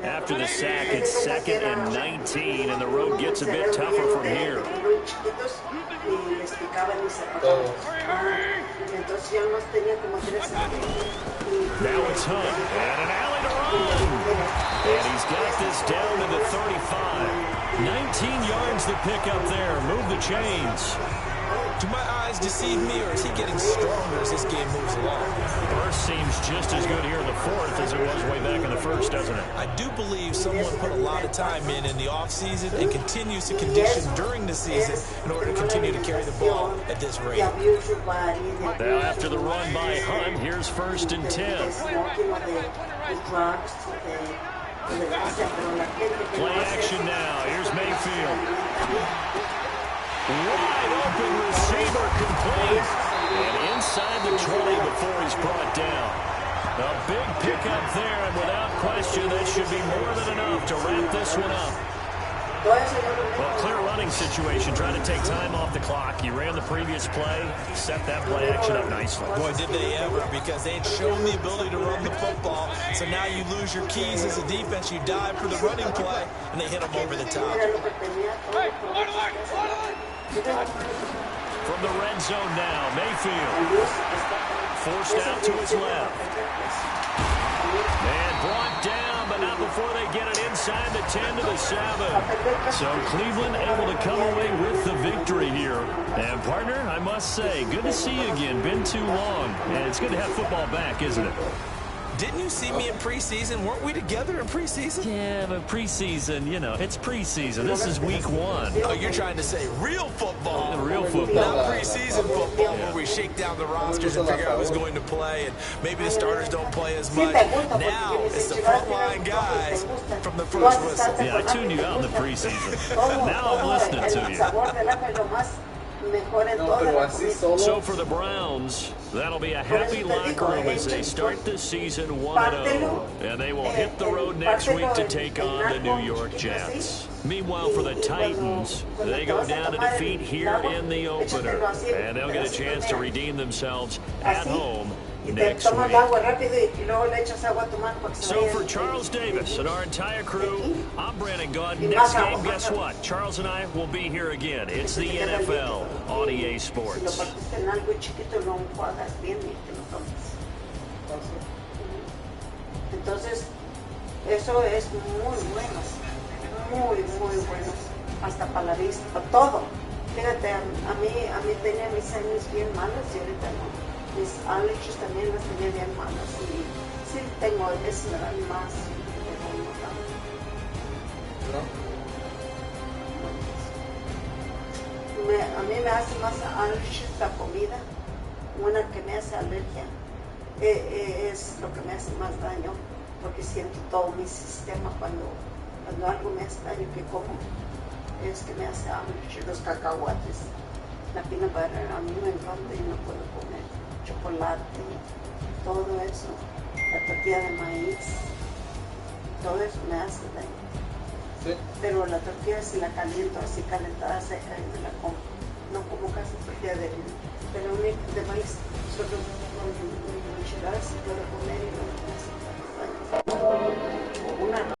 After the sack, it's 2nd and 19, and the road gets a bit tougher from here. Now it's Hunt, and an alley to run. And he's got this down to the 35. 19 yards to pick up there. Move the chains. Do my eyes deceive me, or is he getting stronger as this game moves along? Burst seems just as good here in the 4th as it was way back in the 1st, doesn't it? I do believe someone put a lot of time in the offseason and continues to condition during the season in order to continue to carry the ball at this rate. Now after the run by Hunt, here's 1st and 10. Play action now. Here's Mayfield. Wide open receiver complete. And inside the 20 before he's brought down. A big pickup there, and without question, question, that should be more than enough to wrap this one up. Well, clear running situation, trying to take time off the clock. You ran the previous play, set that play action up nicely. Boy, did they ever, because they had shown the ability to run the football. So now you lose your keys as a defense. You dive for the running play, and they hit them over the top. From the red zone now, Mayfield. Forced out to his left. And brought down, but not before they get it inside the 10 to the 7. So Cleveland able to come away with the victory here. And partner, I must say, good to see you again. Been too long. And it's good to have football back, isn't it? Didn't you see me in preseason? Weren't we together in preseason? Yeah, but preseason, you know, it's preseason. This is week 1. Oh, you're trying to say real football. Real football. Not preseason football where we shake down the rosters and figure out who's going to play, and maybe the starters don't play as much. Now it's the frontline guys from the first whistle. Yeah, I tuned you out in the preseason. Now I'm listening to you. So for the Browns, that'll be a happy locker room as they start the season 1-0. And they will hit the road next week to take on the New York Jets. Meanwhile, for the Titans, they go down to defeat here in the opener. And they'll get a chance to redeem themselves at home next week. So for Charles Davis and our entire crew, I'm Brandon Gaudin. Next game, guess what? Charles and I will be here again. It's the NFL on EA Sports. Entonces, eso es muy bueno, muy bueno, hasta para la vista, para todo. Fíjate, a mí tenía mis años bien malos y ahorita no. Mis allergies también las tenía bien malas y sí tengo, es más. A mí me hace más allergies la comida, una que me hace alergia, es lo que me hace más daño, porque siento todo mi sistema cuando algo me hace daño que como, es que me hace allergia, los cacahuates, la peanut butter, a mí me encanta y no puedo comer. Chocolate, todo eso, la tortilla de maíz, todo eso me hace daño. ¿Sí? Pero la tortilla si la caliento así calentada seca y me la como. No como casi tortilla de maíz, solo con enchiladas si puedo comer.